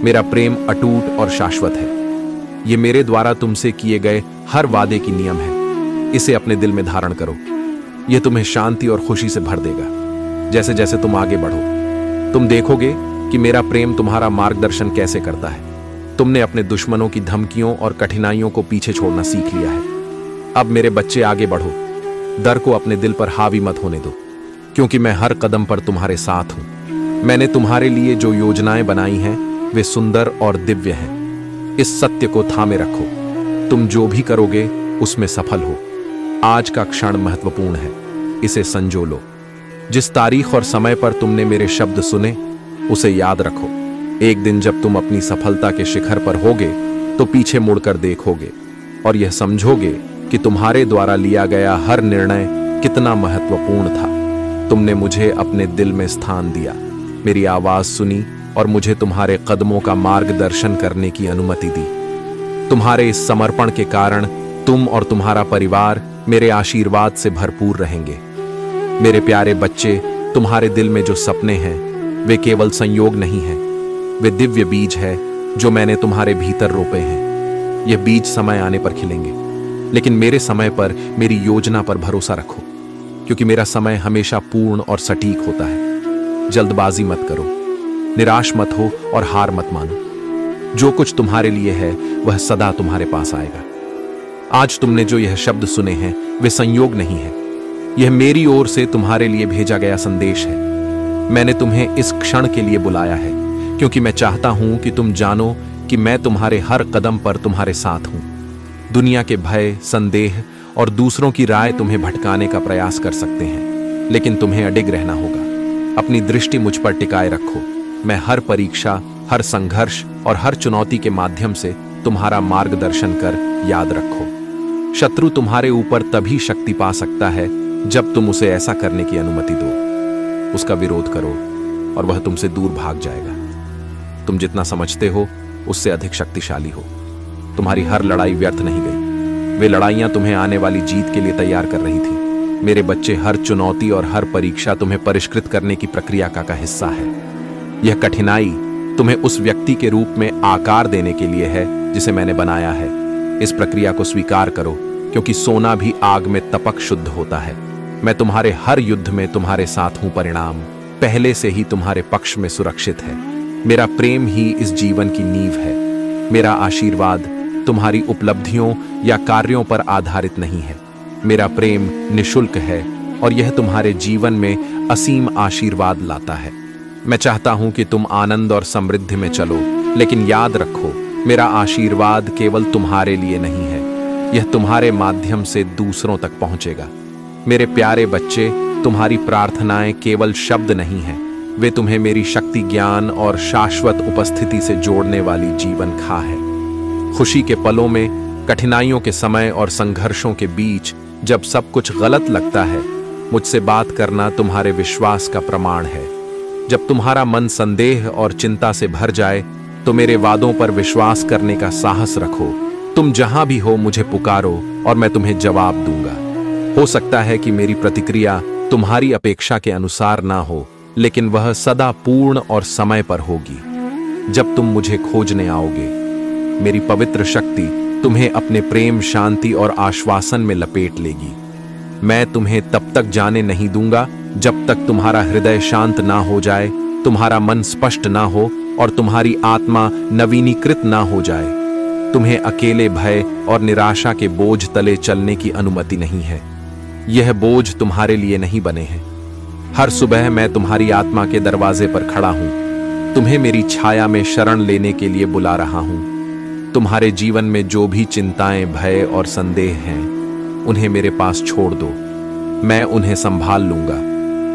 Speaker 1: मेरा प्रेम अटूट और शाश्वत है। यह मेरे द्वारा तुमसे किए गए हर वादे की नियम है। इसे अपने दिल में धारण करो। यह तुम्हें शांति और खुशी से भर देगा। जैसे जैसे तुम आगे बढ़ो, तुम देखोगे कि मेरा प्रेम तुम्हारा मार्गदर्शन कैसे करता है। तुमने अपने दुश्मनों की धमकियों और कठिनाइयों को पीछे छोड़ना सीख लिया है। अब मेरे बच्चे आगे बढ़ो। डर को अपने दिल पर हावी मत होने दो, क्योंकि मैं हर कदम पर तुम्हारे साथ हूं। मैंने तुम्हारे लिए जो योजनाएं बनाई हैं वे सुंदर और दिव्य हैं। इस सत्य को थामे रखो। तुम जो भी करोगे उसमें सफल हो। आज का क्षण महत्वपूर्ण है, इसे संजो लो। जिस तारीख और समय पर तुमने मेरे शब्द सुने उसे याद रखो। एक दिन जब तुम अपनी सफलता के शिखर पर होगे तो पीछे मुड़कर देखोगे और यह समझोगे कि तुम्हारे द्वारा लिया गया हर निर्णय कितना महत्वपूर्ण था। तुमने मुझे अपने दिल में स्थान दिया, मेरी आवाज सुनी और मुझे तुम्हारे कदमों का मार्गदर्शन करने की अनुमति दी। तुम्हारे इस समर्पण के कारण तुम और तुम्हारा परिवार मेरे आशीर्वाद से भरपूर रहेंगे। मेरे प्यारे बच्चे, तुम्हारे दिल में जो सपने हैं वे केवल संयोग नहीं हैं, वे दिव्य बीज है जो मैंने तुम्हारे भीतर रोपे हैं। यह बीज समय आने पर खिलेंगे, लेकिन मेरे समय पर, मेरी योजना पर भरोसा रखो, क्योंकि मेरा समय हमेशा पूर्ण और सटीक होता है। जल्दबाजी मत करो, निराश मत हो और हार मत मानो। जो कुछ तुम्हारे लिए है वह सदा तुम्हारे पास आएगा। आज तुमने जो यह शब्द सुने हैं वे संयोग नहीं है, यह मेरी ओर से तुम्हारे लिए भेजा गया संदेश है। मैंने तुम्हें इस क्षण के लिए बुलाया है, क्योंकि मैं चाहता हूं कि तुम जानो कि मैं तुम्हारे हर कदम पर तुम्हारे साथ हूं। दुनिया के भय, संदेह और दूसरों की राय तुम्हें भटकाने का प्रयास कर सकते हैं, लेकिन तुम्हें अडिग रहना होगा। अपनी दृष्टि मुझ पर टिकाए रखो। मैं हर परीक्षा, हर संघर्ष और हर चुनौती के माध्यम से तुम्हारा मार्गदर्शन कर याद रखो। शत्रु तुम्हारे ऊपर तभी शक्ति पा सकता है जब तुम उसे ऐसा करने की अनुमति दो। उसका विरोध करो और वह तुमसे दूर भाग जाएगा। तुम जितना समझते हो उससे अधिक शक्तिशाली हो। तुम्हारी हर लड़ाई व्यर्थ नहीं गई। वे लड़ाइयां तुम्हें आने वाली जीत के लिए तैयार कर रही थी। मेरे बच्चे, हर चुनौती और हर परीक्षा तुम्हें परिष्कृत करने की प्रक्रिया का हिस्सा है। यह कठिनाई तुम्हें उस व्यक्ति के रूप में आकार देने के लिए है जिसे मैंने बनाया है। इस प्रक्रिया को स्वीकार करो, क्योंकि सोना भी आग में तपक शुद्ध होता है। मैं तुम्हारे हर युद्ध में तुम्हारे साथ हूं। परिणाम पहले से ही तुम्हारे पक्ष में सुरक्षित है। मेरा प्रेम ही इस जीवन की नींव है। मेरा आशीर्वाद तुम्हारी उपलब्धियों या कार्यों पर आधारित नहीं है। मेरा प्रेम निःशुल्क है और यह तुम्हारे जीवन में असीम आशीर्वाद लाता है। मैं चाहता हूं कि तुम आनंद और समृद्धि में चलो, लेकिन याद रखो, मेरा आशीर्वाद केवल तुम्हारे लिए नहीं है, यह तुम्हारे माध्यम से दूसरों तक पहुंचेगा। मेरे प्यारे बच्चे, तुम्हारी प्रार्थनाएं केवल शब्द नहीं हैं, वे तुम्हें मेरी शक्ति, ज्ञान और शाश्वत उपस्थिति से जोड़ने वाली जीवन खा है। खुशी के पलों में, कठिनाइयों के समय और संघर्षों के बीच जब सब कुछ गलत लगता है, मुझसे बात करना तुम्हारे विश्वास का प्रमाण है। जब तुम्हारा मन संदेह और चिंता से भर जाए तो मेरे वादों पर विश्वास करने का साहस रखो। तुम जहां भी हो मुझे पुकारो और मैं तुम्हें जवाब दूंगा। हो सकता है कि मेरी प्रतिक्रिया तुम्हारी अपेक्षा के अनुसार ना हो, लेकिन वह सदा पूर्ण और समय पर होगी। जब तुम मुझे खोजने आओगे, मेरी पवित्र शक्ति तुम्हें अपने प्रेम, शांति और आश्वासन में लपेट लेगी। मैं तुम्हें तब तक जाने नहीं दूंगा जब तक तुम्हारा हृदय शांत ना हो जाए, तुम्हारा मन स्पष्ट ना हो और तुम्हारी आत्मा नवीनीकृत ना हो जाए। तुम्हें अकेले भय और निराशा के बोझ तले चलने की अनुमति नहीं है। यह बोझ तुम्हारे लिए नहीं बने हैं। हर सुबह मैं तुम्हारी आत्मा के दरवाजे पर खड़ा हूं, तुम्हें मेरी छाया में शरण लेने के लिए बुला रहा हूं। तुम्हारे जीवन में जो भी चिंताएं, भय और संदेह हैं, उन्हें मेरे पास छोड़ दो। मैं उन्हें संभाल लूंगा।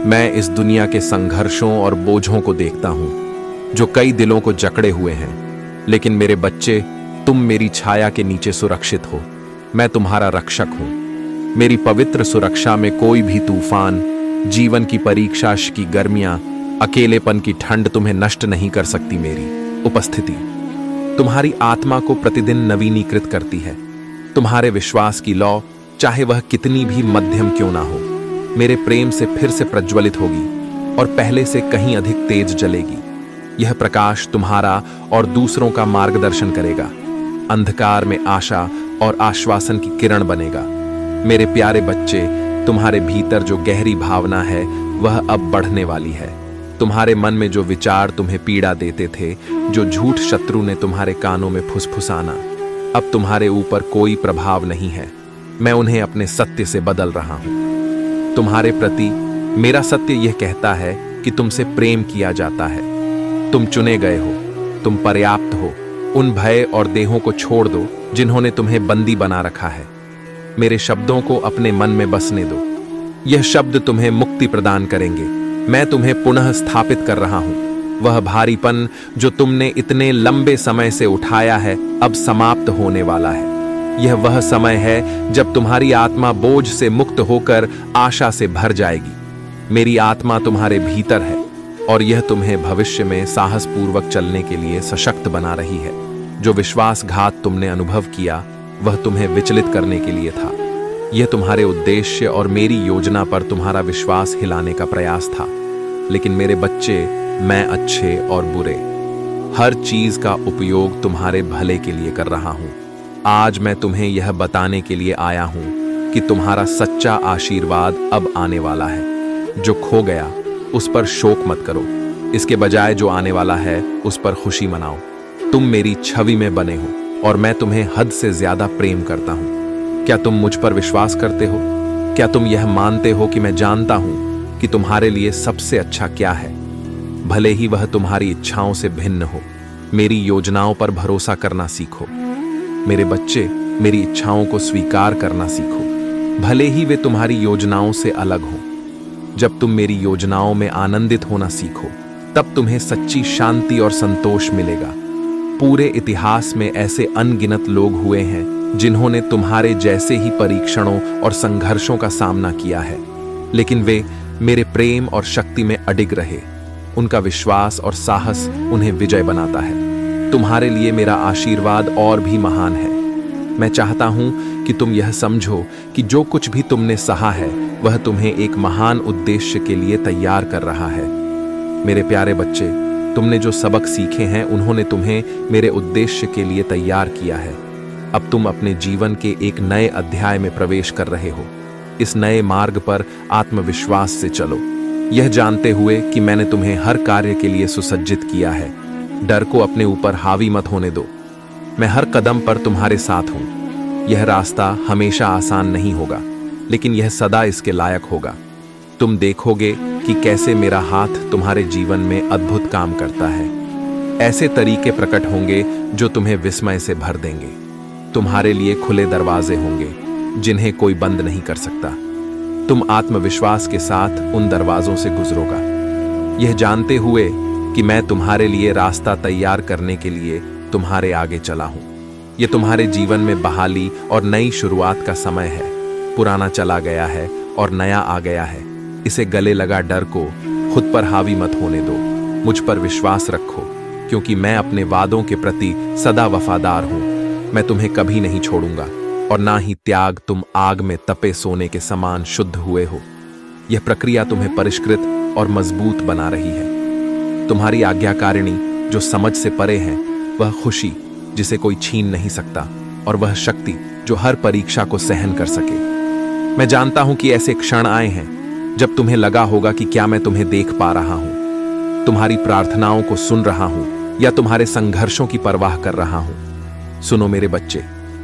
Speaker 1: मैं इस दुनिया के संघर्षों और बोझों को देखता हूं जो कई दिलों को जकड़े हुए हैं। लेकिन मेरे बच्चे, तुम मेरी छाया के नीचे सुरक्षित हो। मैं तुम्हारा रक्षक हूं। मेरी पवित्र सुरक्षा में कोई भी तूफान, जीवन की परीक्षा की गर्मियां, अकेलेपन की ठंड तुम्हें नष्ट नहीं कर सकती। मेरी उपस्थिति तुम्हारी आत्मा को प्रतिदिन नवीनीकृत करती है। तुम्हारे विश्वास की लौ, चाहे वह कितनी भी मध्यम क्यों ना हो, मेरे प्रेम से फिर से प्रज्वलित होगी और पहले से कहीं अधिक तेज जलेगी। यह प्रकाश तुम्हारा और दूसरों का मार्गदर्शन करेगा, अंधकार में आशा और आश्वासन की किरण बनेगा। मेरे प्यारे बच्चे, तुम्हारे भीतर जो गहरी भावना है वह अब बढ़ने वाली है। तुम्हारे मन में जो विचार तुम्हें पीड़ा देते थे, जो झूठ शत्रु ने तुम्हारे कानों में फुसफुसाना, अब तुम्हारे ऊपर कोई प्रभाव नहीं है। मैं उन्हें अपने सत्य से बदल रहा हूं। तुम्हारे प्रति मेरा सत्य यह कहता है कि तुमसे प्रेम किया जाता है। तुम चुने गए हो, तुम पर्याप्त हो। उन भय और देहों को छोड़ दो जिन्होंने तुम्हें बंदी बना रखा है। मेरे शब्दों को अपने मन में बसने दो। यह शब्द तुम्हें मुक्ति प्रदान करेंगे। मैं तुम्हें पुनः स्थापित कर रहा हूं। वह भारीपन जो तुमने इतने लंबे समय से उठाया है अब समाप्त होने वाला है। यह वह समय है जब तुम्हारी आत्मा बोझ से मुक्त होकर आशा से भर जाएगी। मेरी आत्मा तुम्हारे भीतर है और यह तुम्हें भविष्य में साहसपूर्वक चलने के लिए सशक्त बना रही है। जो विश्वासघात तुमने अनुभव किया वह तुम्हें विचलित करने के लिए था। यह तुम्हारे उद्देश्य और मेरी योजना पर तुम्हारा विश्वास हिलाने का प्रयास था। लेकिन मेरे बच्चे, मैं अच्छे और बुरे हर चीज का उपयोग तुम्हारे भले के लिए कर रहा हूं। आज मैं तुम्हें यह बताने के लिए आया हूं कि तुम्हारा सच्चा आशीर्वाद अब आने वाला है। जो खो गया उस पर शोक मत करो, इसके बजाय जो आने वाला है उस पर खुशी मनाओ। तुम मेरी छवि में बने हो और मैं तुम्हें हद से ज्यादा प्रेम करता हूं। क्या तुम मुझ पर विश्वास करते हो? क्या तुम यह मानते हो कि मैं जानता हूं कि तुम्हारे लिए सबसे अच्छा क्या है, भले ही वह तुम्हारी इच्छाओं से भिन्न हो? मेरी योजनाओं पर भरोसा करना सीखो। मेरे बच्चे, मेरी इच्छाओं को स्वीकार करना सीखो, भले ही वे तुम्हारी योजनाओं से अलग हो। जब तुम मेरी योजनाओं में आनंदित होना सीखो, तब तुम्हें सच्ची शांति और संतोष मिलेगा। पूरे इतिहास में ऐसे अनगिनत लोग हुए हैं जिन्होंने तुम्हारे जैसे ही परीक्षणों और संघर्षों का सामना किया है, लेकिन वे मेरे प्रेम और शक्ति में अडिग रहे। उनका विश्वास और साहस उन्हें विजय बनाता है। तुम्हारे लिए मेरा आशीर्वाद और भी महान है। मैं चाहता हूं कि तुम यह समझो कि जो कुछ भी तुमने सहा है वह तुम्हें एक महान उद्देश्य के लिए तैयार कर रहा है। मेरे प्यारे बच्चे, तुमने जो सबक सीखे हैं उन्होंने तुम्हें मेरे उद्देश्य के लिए तैयार किया है। अब तुम अपने जीवन के एक नए अध्याय में प्रवेश कर रहे हो। इस नए मार्ग पर आत्मविश्वास से चलो, यह जानते हुए कि मैंने तुम्हें हर कार्य के लिए सुसज्जित किया है। डर को अपने ऊपर हावी मत होने दो। मैं हर कदम पर तुम्हारे साथ हूं। यह रास्ता हमेशा आसान नहीं होगा, लेकिन यह सदा इसके लायक होगा। तुम देखोगे कि कैसे मेरा हाथ तुम्हारे जीवन में अद्भुत काम करता है। ऐसे तरीके प्रकट होंगे जो तुम्हें विस्मय से भर देंगे। तुम्हारे लिए खुले दरवाजे होंगे जिन्हें कोई बंद नहीं कर सकता। तुम आत्मविश्वास के साथ उन दरवाजों से गुजरोगा, यह जानते हुए कि मैं तुम्हारे लिए रास्ता तैयार करने के लिए तुम्हारे आगे चला हूं। यह तुम्हारे जीवन में बहाली और नई शुरुआत का समय है। पुराना चला गया है और नया आ गया है। इसे गले लगा डर को खुद पर हावी मत होने दो। मुझ पर विश्वास रखो, क्योंकि मैं अपने वादों के प्रति सदा वफादार हूं। मैं तुम्हें कभी नहीं छोड़ूंगा और ना ही त्याग। तुम आग में तपे सोने के समान शुद्ध हुए हो। यह प्रक्रिया तुम्हें परिष्कृत और मजबूत बना रही है। तुम्हारी आज्ञाकारिणी जो समझ से परे है, वह खुशी जिसे कोई छीन नहीं सकता, और वह शक्ति जो हर परीक्षा को सहन कर सके। मैं जानता हूं कि ऐसे क्षण आए हैं जब तुम्हें लगा होगा कि क्या मैं तुम्हें देख पा रहा हूं, तुम्हारी प्रार्थनाओं को सुन रहा हूं या तुम्हारे संघर्षों की परवाह कर रहा हूं। सुनो मेरे बच्चे,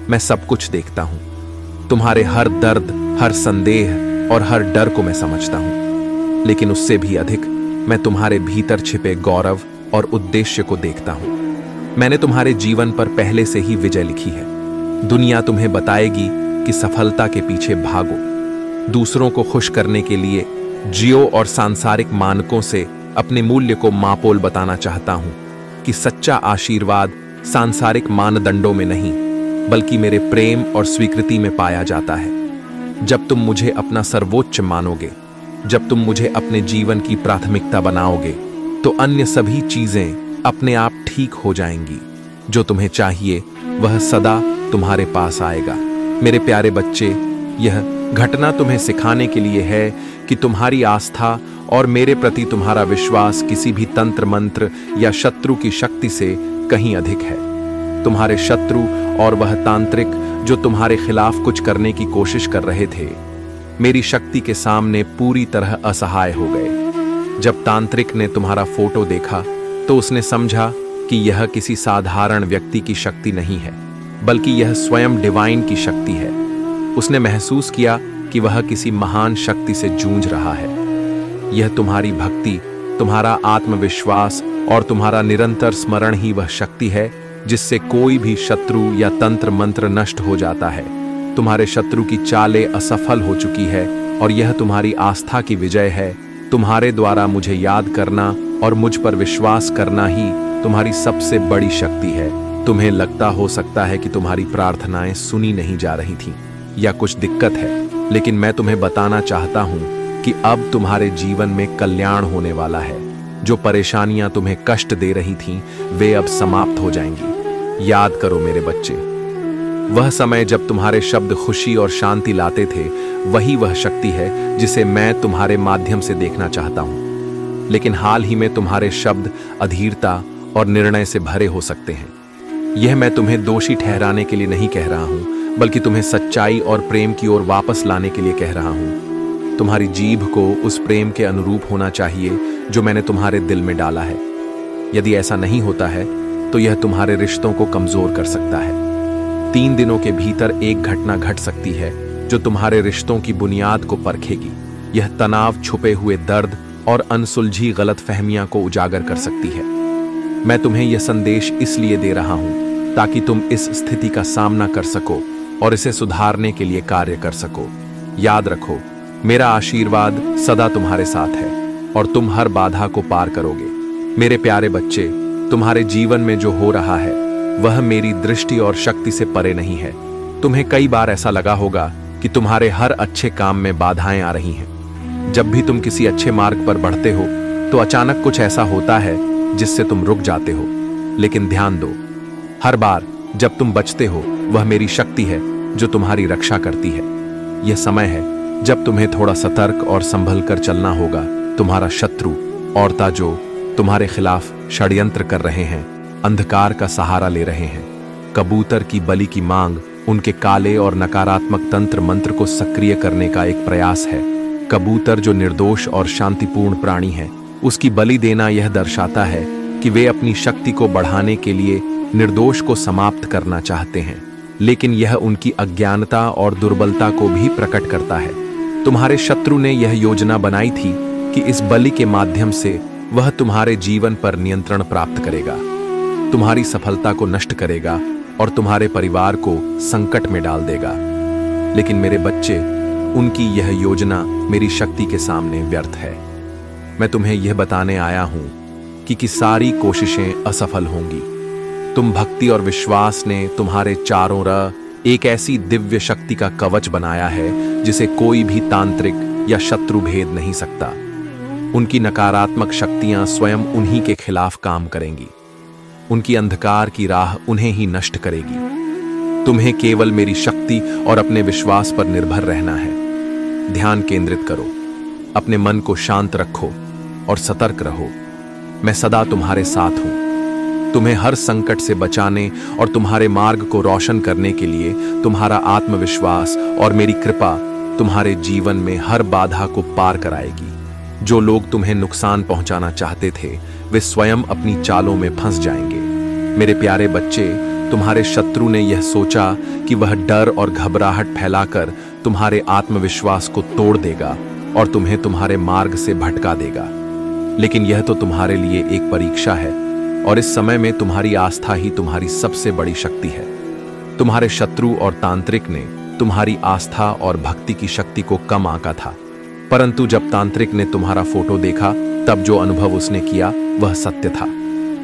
Speaker 1: मैं सब कुछ देखता हूं। तुम्हारे हर दर्द, हर संदेह और हर डर को मैं समझता हूं, लेकिन उससे भी अधिक मैं तुम्हारे भीतर छिपे गौरव और उद्देश्य को देखता हूं। मैंने तुम्हारे जीवन पर पहले से ही विजय लिखी है। दुनिया तुम्हें बताएगी कि सफलता के पीछे भागो, दूसरों को खुश करने के लिए जियो और सांसारिक मानकों से अपने मूल्य को मापोल बताना चाहता हूं कि सच्चा आशीर्वाद सांसारिक मानदंडों में नहीं, बल्कि मेरे प्रेम और स्वीकृति में पाया जाता है। जब तुम मुझे अपना सर्वोच्च मानोगे, जब तुम मुझे अपने जीवन की प्राथमिकता बनाओगे, तो अन्य सभी चीजें अपने आप ठीक हो जाएंगी। जो तुम्हें चाहिए वह सदा तुम्हारे पास आएगा। मेरे प्यारे बच्चे, यह घटना तुम्हें सिखाने के लिए है कि तुम्हारी आस्था और मेरे प्रति तुम्हारा विश्वास किसी भी तंत्र मंत्र या शत्रु की शक्ति से कहीं अधिक है। तुम्हारे शत्रु और वह तांत्रिक जो तुम्हारे खिलाफ कुछ करने की कोशिश कर रहे थे, मेरी शक्ति के सामने पूरी तरह असहाय हो गए। जब तांत्रिक ने तुम्हारा फोटो देखा तो उसने समझा कि यह किसी साधारण व्यक्ति की शक्ति नहीं है, बल्कि यह स्वयं डिवाइन की शक्ति है। उसने महसूस किया कि वह किसी महान शक्ति से जूझ रहा है। यह तुम्हारी भक्ति, तुम्हारा आत्मविश्वास और तुम्हारा निरंतर स्मरण ही वह शक्ति है जिससे कोई भी शत्रु या तंत्र मंत्र नष्ट हो जाता है। तुम्हारे शत्रु की चालें असफल हो चुकी है और यह तुम्हारी आस्था की विजय है। तुम्हारे द्वारा मुझे याद करना और मुझ पर विश्वास करना ही तुम्हारी सबसे बड़ी शक्ति है। तुम्हें लगता हो सकता है कि तुम्हारी प्रार्थनाएं सुनी नहीं जा रही थीं या कुछ दिक्कत है, लेकिन मैं तुम्हें बताना चाहता हूं कि अब तुम्हारे जीवन में कल्याण होने वाला है। जो परेशानियां तुम्हें कष्ट दे रही थीं, वे अब समाप्त हो जाएंगी। याद करो मेरे बच्चे, वह समय जब तुम्हारे शब्द खुशी और शांति लाते थे, वही वह शक्ति है जिसे मैं तुम्हारे माध्यम से देखना चाहता हूं। लेकिन हाल ही में तुम्हारे शब्द अधीरता और निर्णय से भरे हो सकते हैं। यह मैं तुम्हें दोषी ठहराने के लिए नहीं कह रहा हूं, बल्कि तुम्हें सच्चाई और प्रेम की ओर वापस लाने के लिए कह रहा हूं। तुम्हारी जीभ को उस प्रेम के अनुरूप होना चाहिए जो मैंने तुम्हारे दिल में डाला है। यदि ऐसा नहीं होता है तो यह तुम्हारे रिश्तों को कमजोर कर सकता है। 3 दिनों के भीतर एक घटना घट सकती है जो तुम्हारे रिश्तों की बुनियाद को परखेगी। यह तनाव, छुपे हुए दर्द और अनसुलझी गलतफहमियां को उजागर कर सकती है। मैं तुम्हें यह संदेश इसलिए दे रहा हूं ताकि तुम इस स्थिति का सामना कर सको और इसे सुधारने के लिए कार्य कर सको। याद रखो, मेरा आशीर्वाद सदा तुम्हारे साथ है और तुम हर बाधा को पार करोगे। मेरे प्यारे बच्चे, तुम्हारे जीवन में जो हो रहा है वह मेरी दृष्टि और शक्ति से परे नहीं है। तुम्हें कई बार ऐसा लगा होगा कि तुम्हारे हर अच्छे काम में बाधाएं आ रही हैं। जब भी तुम किसी अच्छे मार्ग पर बढ़ते हो तो अचानक कुछ ऐसा होता है जिससे तुम रुक जाते हो। लेकिन ध्यान दो, हर बार जब तुम बचते हो वह मेरी शक्ति है जो तुम्हारी रक्षा करती है। यह समय है जब तुम्हें थोड़ा सतर्क और संभल कर चलना होगा। तुम्हारा शत्रु औरता जो तुम्हारे खिलाफ षड्यंत्र कर रहे हैं, अंधकार का सहारा ले रहे हैं। कबूतर की बलि की मांग उनके काले और नकारात्मक तंत्र मंत्र को सक्रिय करने का एक प्रयास है। कबूतर जो निर्दोष और शांतिपूर्ण प्राणी है, उसकी बलि देना यह दर्शाता है कि वे अपनी शक्ति को बढ़ाने के लिए निर्दोष को समाप्त करना चाहते हैं। लेकिन यह उनकी अज्ञानता और दुर्बलता को भी प्रकट करता है। तुम्हारे शत्रु ने यह योजना बनाई थी कि इस बलि के माध्यम से वह तुम्हारे जीवन पर नियंत्रण प्राप्त करेगा, तुम्हारी सफलता को नष्ट करेगा और तुम्हारे परिवार को संकट में डाल देगा। लेकिन मेरे बच्चे, उनकी यह योजना मेरी शक्ति के सामने व्यर्थ है। मैं तुम्हें यह बताने आया हूं कि सारी कोशिशें असफल होंगी। तुम भक्ति और विश्वास ने तुम्हारे चारों ओर एक ऐसी दिव्य शक्ति का कवच बनाया है जिसे कोई भी तांत्रिक या शत्रु भेद नहीं सकता। उनकी नकारात्मक शक्तियां स्वयं उन्हीं के खिलाफ काम करेंगी। उनकी अंधकार की राह उन्हें ही नष्ट करेगी। तुम्हें केवल मेरी शक्ति और अपने विश्वास पर निर्भर रहना है। ध्यान केंद्रित करो, अपने मन को शांत रखो और सतर्क रहो। मैं सदा तुम्हारे साथ हूं। तुम्हें हर संकट से बचाने और तुम्हारे मार्ग को रोशन करने के लिए तुम्हारा आत्मविश्वास और मेरी कृपा तुम्हारे जीवन में हर बाधा को पार कराएगी। जो लोग तुम्हें नुकसान पहुंचाना चाहते थे, वे स्वयं अपनी चालों में फंस जाएंगे। मेरे प्यारे बच्चे, तुम्हारे शत्रु ने यह सोचा कि वह डर और घबराहट फैलाकर तुम्हारे आत्मविश्वास को तोड़ देगा और तुम्हें तुम्हारे मार्ग से भटका देगा। लेकिन यह तो तुम्हारे लिए एक परीक्षा है और इस समय में तुम्हारी आस्था ही तुम्हारी सबसे बड़ी शक्ति है। तुम्हारे शत्रु और तांत्रिक ने तुम्हारी आस्था और भक्ति की शक्ति को कम आंका था, परंतु जब तांत्रिक ने तुम्हारा फोटो देखा तब जो अनुभव उसने किया वह सत्य था।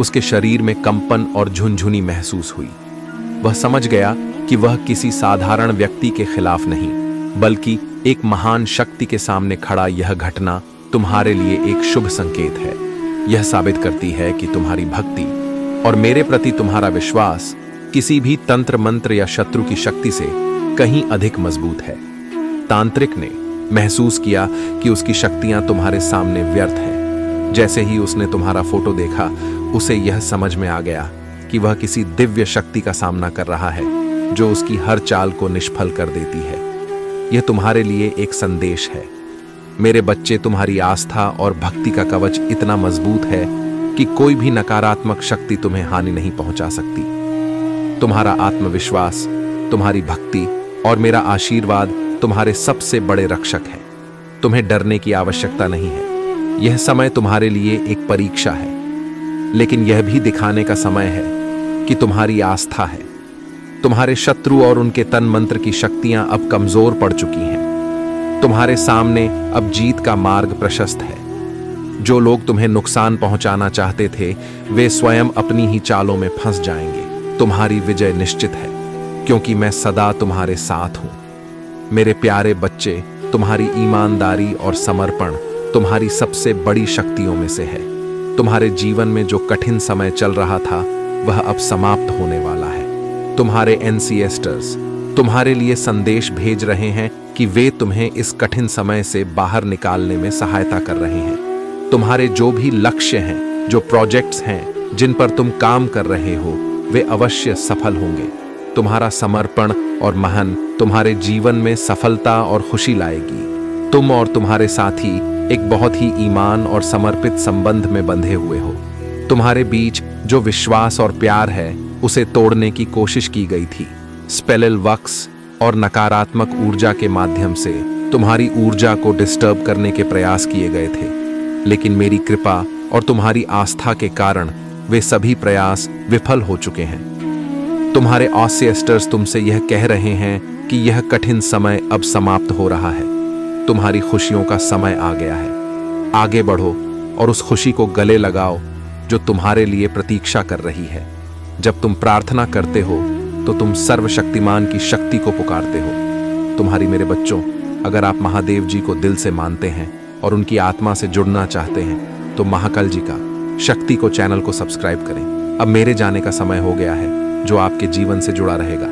Speaker 1: उसके शरीर में कंपन और झुनझुनी महसूस हुई। वह समझ गया कि वह किसी साधारण व्यक्ति के खिलाफ नहीं, बल्कि एक महान शक्ति के सामने खड़ा। यह घटना तुम्हारे लिए एक शुभ संकेत है। यह साबित करती है कि तुम्हारी भक्ति और मेरे प्रति तुम्हारा विश्वास किसी भी तंत्र मंत्र या शत्रु की शक्ति से कहीं अधिक मजबूत है। तांत्रिक ने महसूस किया कि उसकी शक्तियां तुम्हारे सामने व्यर्थ हैं। जैसे ही उसने तुम्हारा फोटो देखा, उसे यह समझ में आ गया कि वह किसी दिव्य शक्ति का सामना कर रहा है जो उसकी हर चाल को निष्फल कर देती है। यह तुम्हारे लिए एक संदेश है। मेरे बच्चे, तुम्हारी आस्था और भक्ति का कवच इतना मजबूत है कि कोई भी नकारात्मक शक्ति तुम्हें हानि नहीं पहुंचा सकती। तुम्हारा आत्मविश्वास, तुम्हारी भक्ति और मेरा आशीर्वाद तुम्हारे सबसे बड़े रक्षक है। तुम्हें डरने की आवश्यकता नहीं है। यह समय तुम्हारे लिए एक परीक्षा है, लेकिन यह भी दिखाने का समय है कि तुम्हारी आस्था है। तुम्हारे शत्रु और उनके तन मंत्र की शक्तियां अब कमजोर पड़ चुकी हैं। तुम्हारे सामने अब जीत का मार्ग प्रशस्त है। जो लोग तुम्हें नुकसान पहुंचाना चाहते थे, वे स्वयं अपनी ही चालों में फंस जाएंगे। तुम्हारी विजय निश्चित है, क्योंकि मैं सदा तुम्हारे साथ हूं। मेरे प्यारे बच्चे, तुम्हारी ईमानदारी और समर्पण तुम्हारी सबसे बड़ी शक्तियों में से है। तुम्हारे जीवन में जो कठिन समय चल रहा था, वह अब समाप्त होने वाला है। तुम्हारे एंसेस्टर्स तुम्हारे लिए संदेश भेज रहे हैं कि वे तुम्हें इस कठिन समय से बाहर निकालने में सहायता कर रहे हैं। तुम्हारे जो भी लक्ष्य हैं, जो प्रोजेक्ट्स हैं, जिन पर तुम काम कर रहे हो, वे अवश्य सफल होंगे। तुम्हारा समर्पण और महन तुम्हारे जीवन में सफलता और खुशी लाएगी। तुम और तुम्हारे साथी एक बहुत ही ईमान और समर्पित संबंध में बंधे हुए हो। तुम्हारे बीच जो विश्वास और प्यार है, उसे तोड़ने की कोशिश की गई थी। स्पेल वक्स और नकारात्मक ऊर्जा के माध्यम से तुम्हारी ऊर्जा को डिस्टर्ब करने के प्रयास किए गए थे, लेकिन मेरी कृपा और तुम्हारी आस्था के कारण वे सभी प्रयास विफल हो चुके हैं। तुम्हारे एंसेस्टर्स तुमसे यह कह रहे हैं कि यह कठिन समय अब समाप्त हो रहा है। तुम्हारी खुशियों का समय आ गया है। आगे बढ़ो और उस खुशी को गले लगाओ जो तुम्हारे लिए प्रतीक्षा कर रही है। जब तुम प्रार्थना करते हो तो तुम सर्वशक्तिमान की शक्ति को पुकारते हो। तुम्हारी मेरे बच्चों, अगर आप महादेव जी को दिल से मानते हैं और उनकी आत्मा से जुड़ना चाहते हैं, तो महाकाल जी का शक्ति को चैनल को सब्सक्राइब करें। अब मेरे जाने का समय हो गया है, जो आपके जीवन से जुड़ा रहेगा।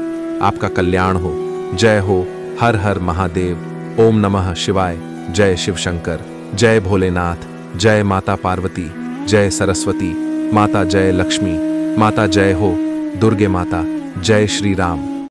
Speaker 1: आपका कल्याण हो। जय हो। हर हर महादेव। ओम नमः शिवाय। जय शिव शंकर। जय भोलेनाथ। जय माता पार्वती। जय सरस्वती माता। जय लक्ष्मी माता। जय हो दुर्गे माता। जय श्री राम।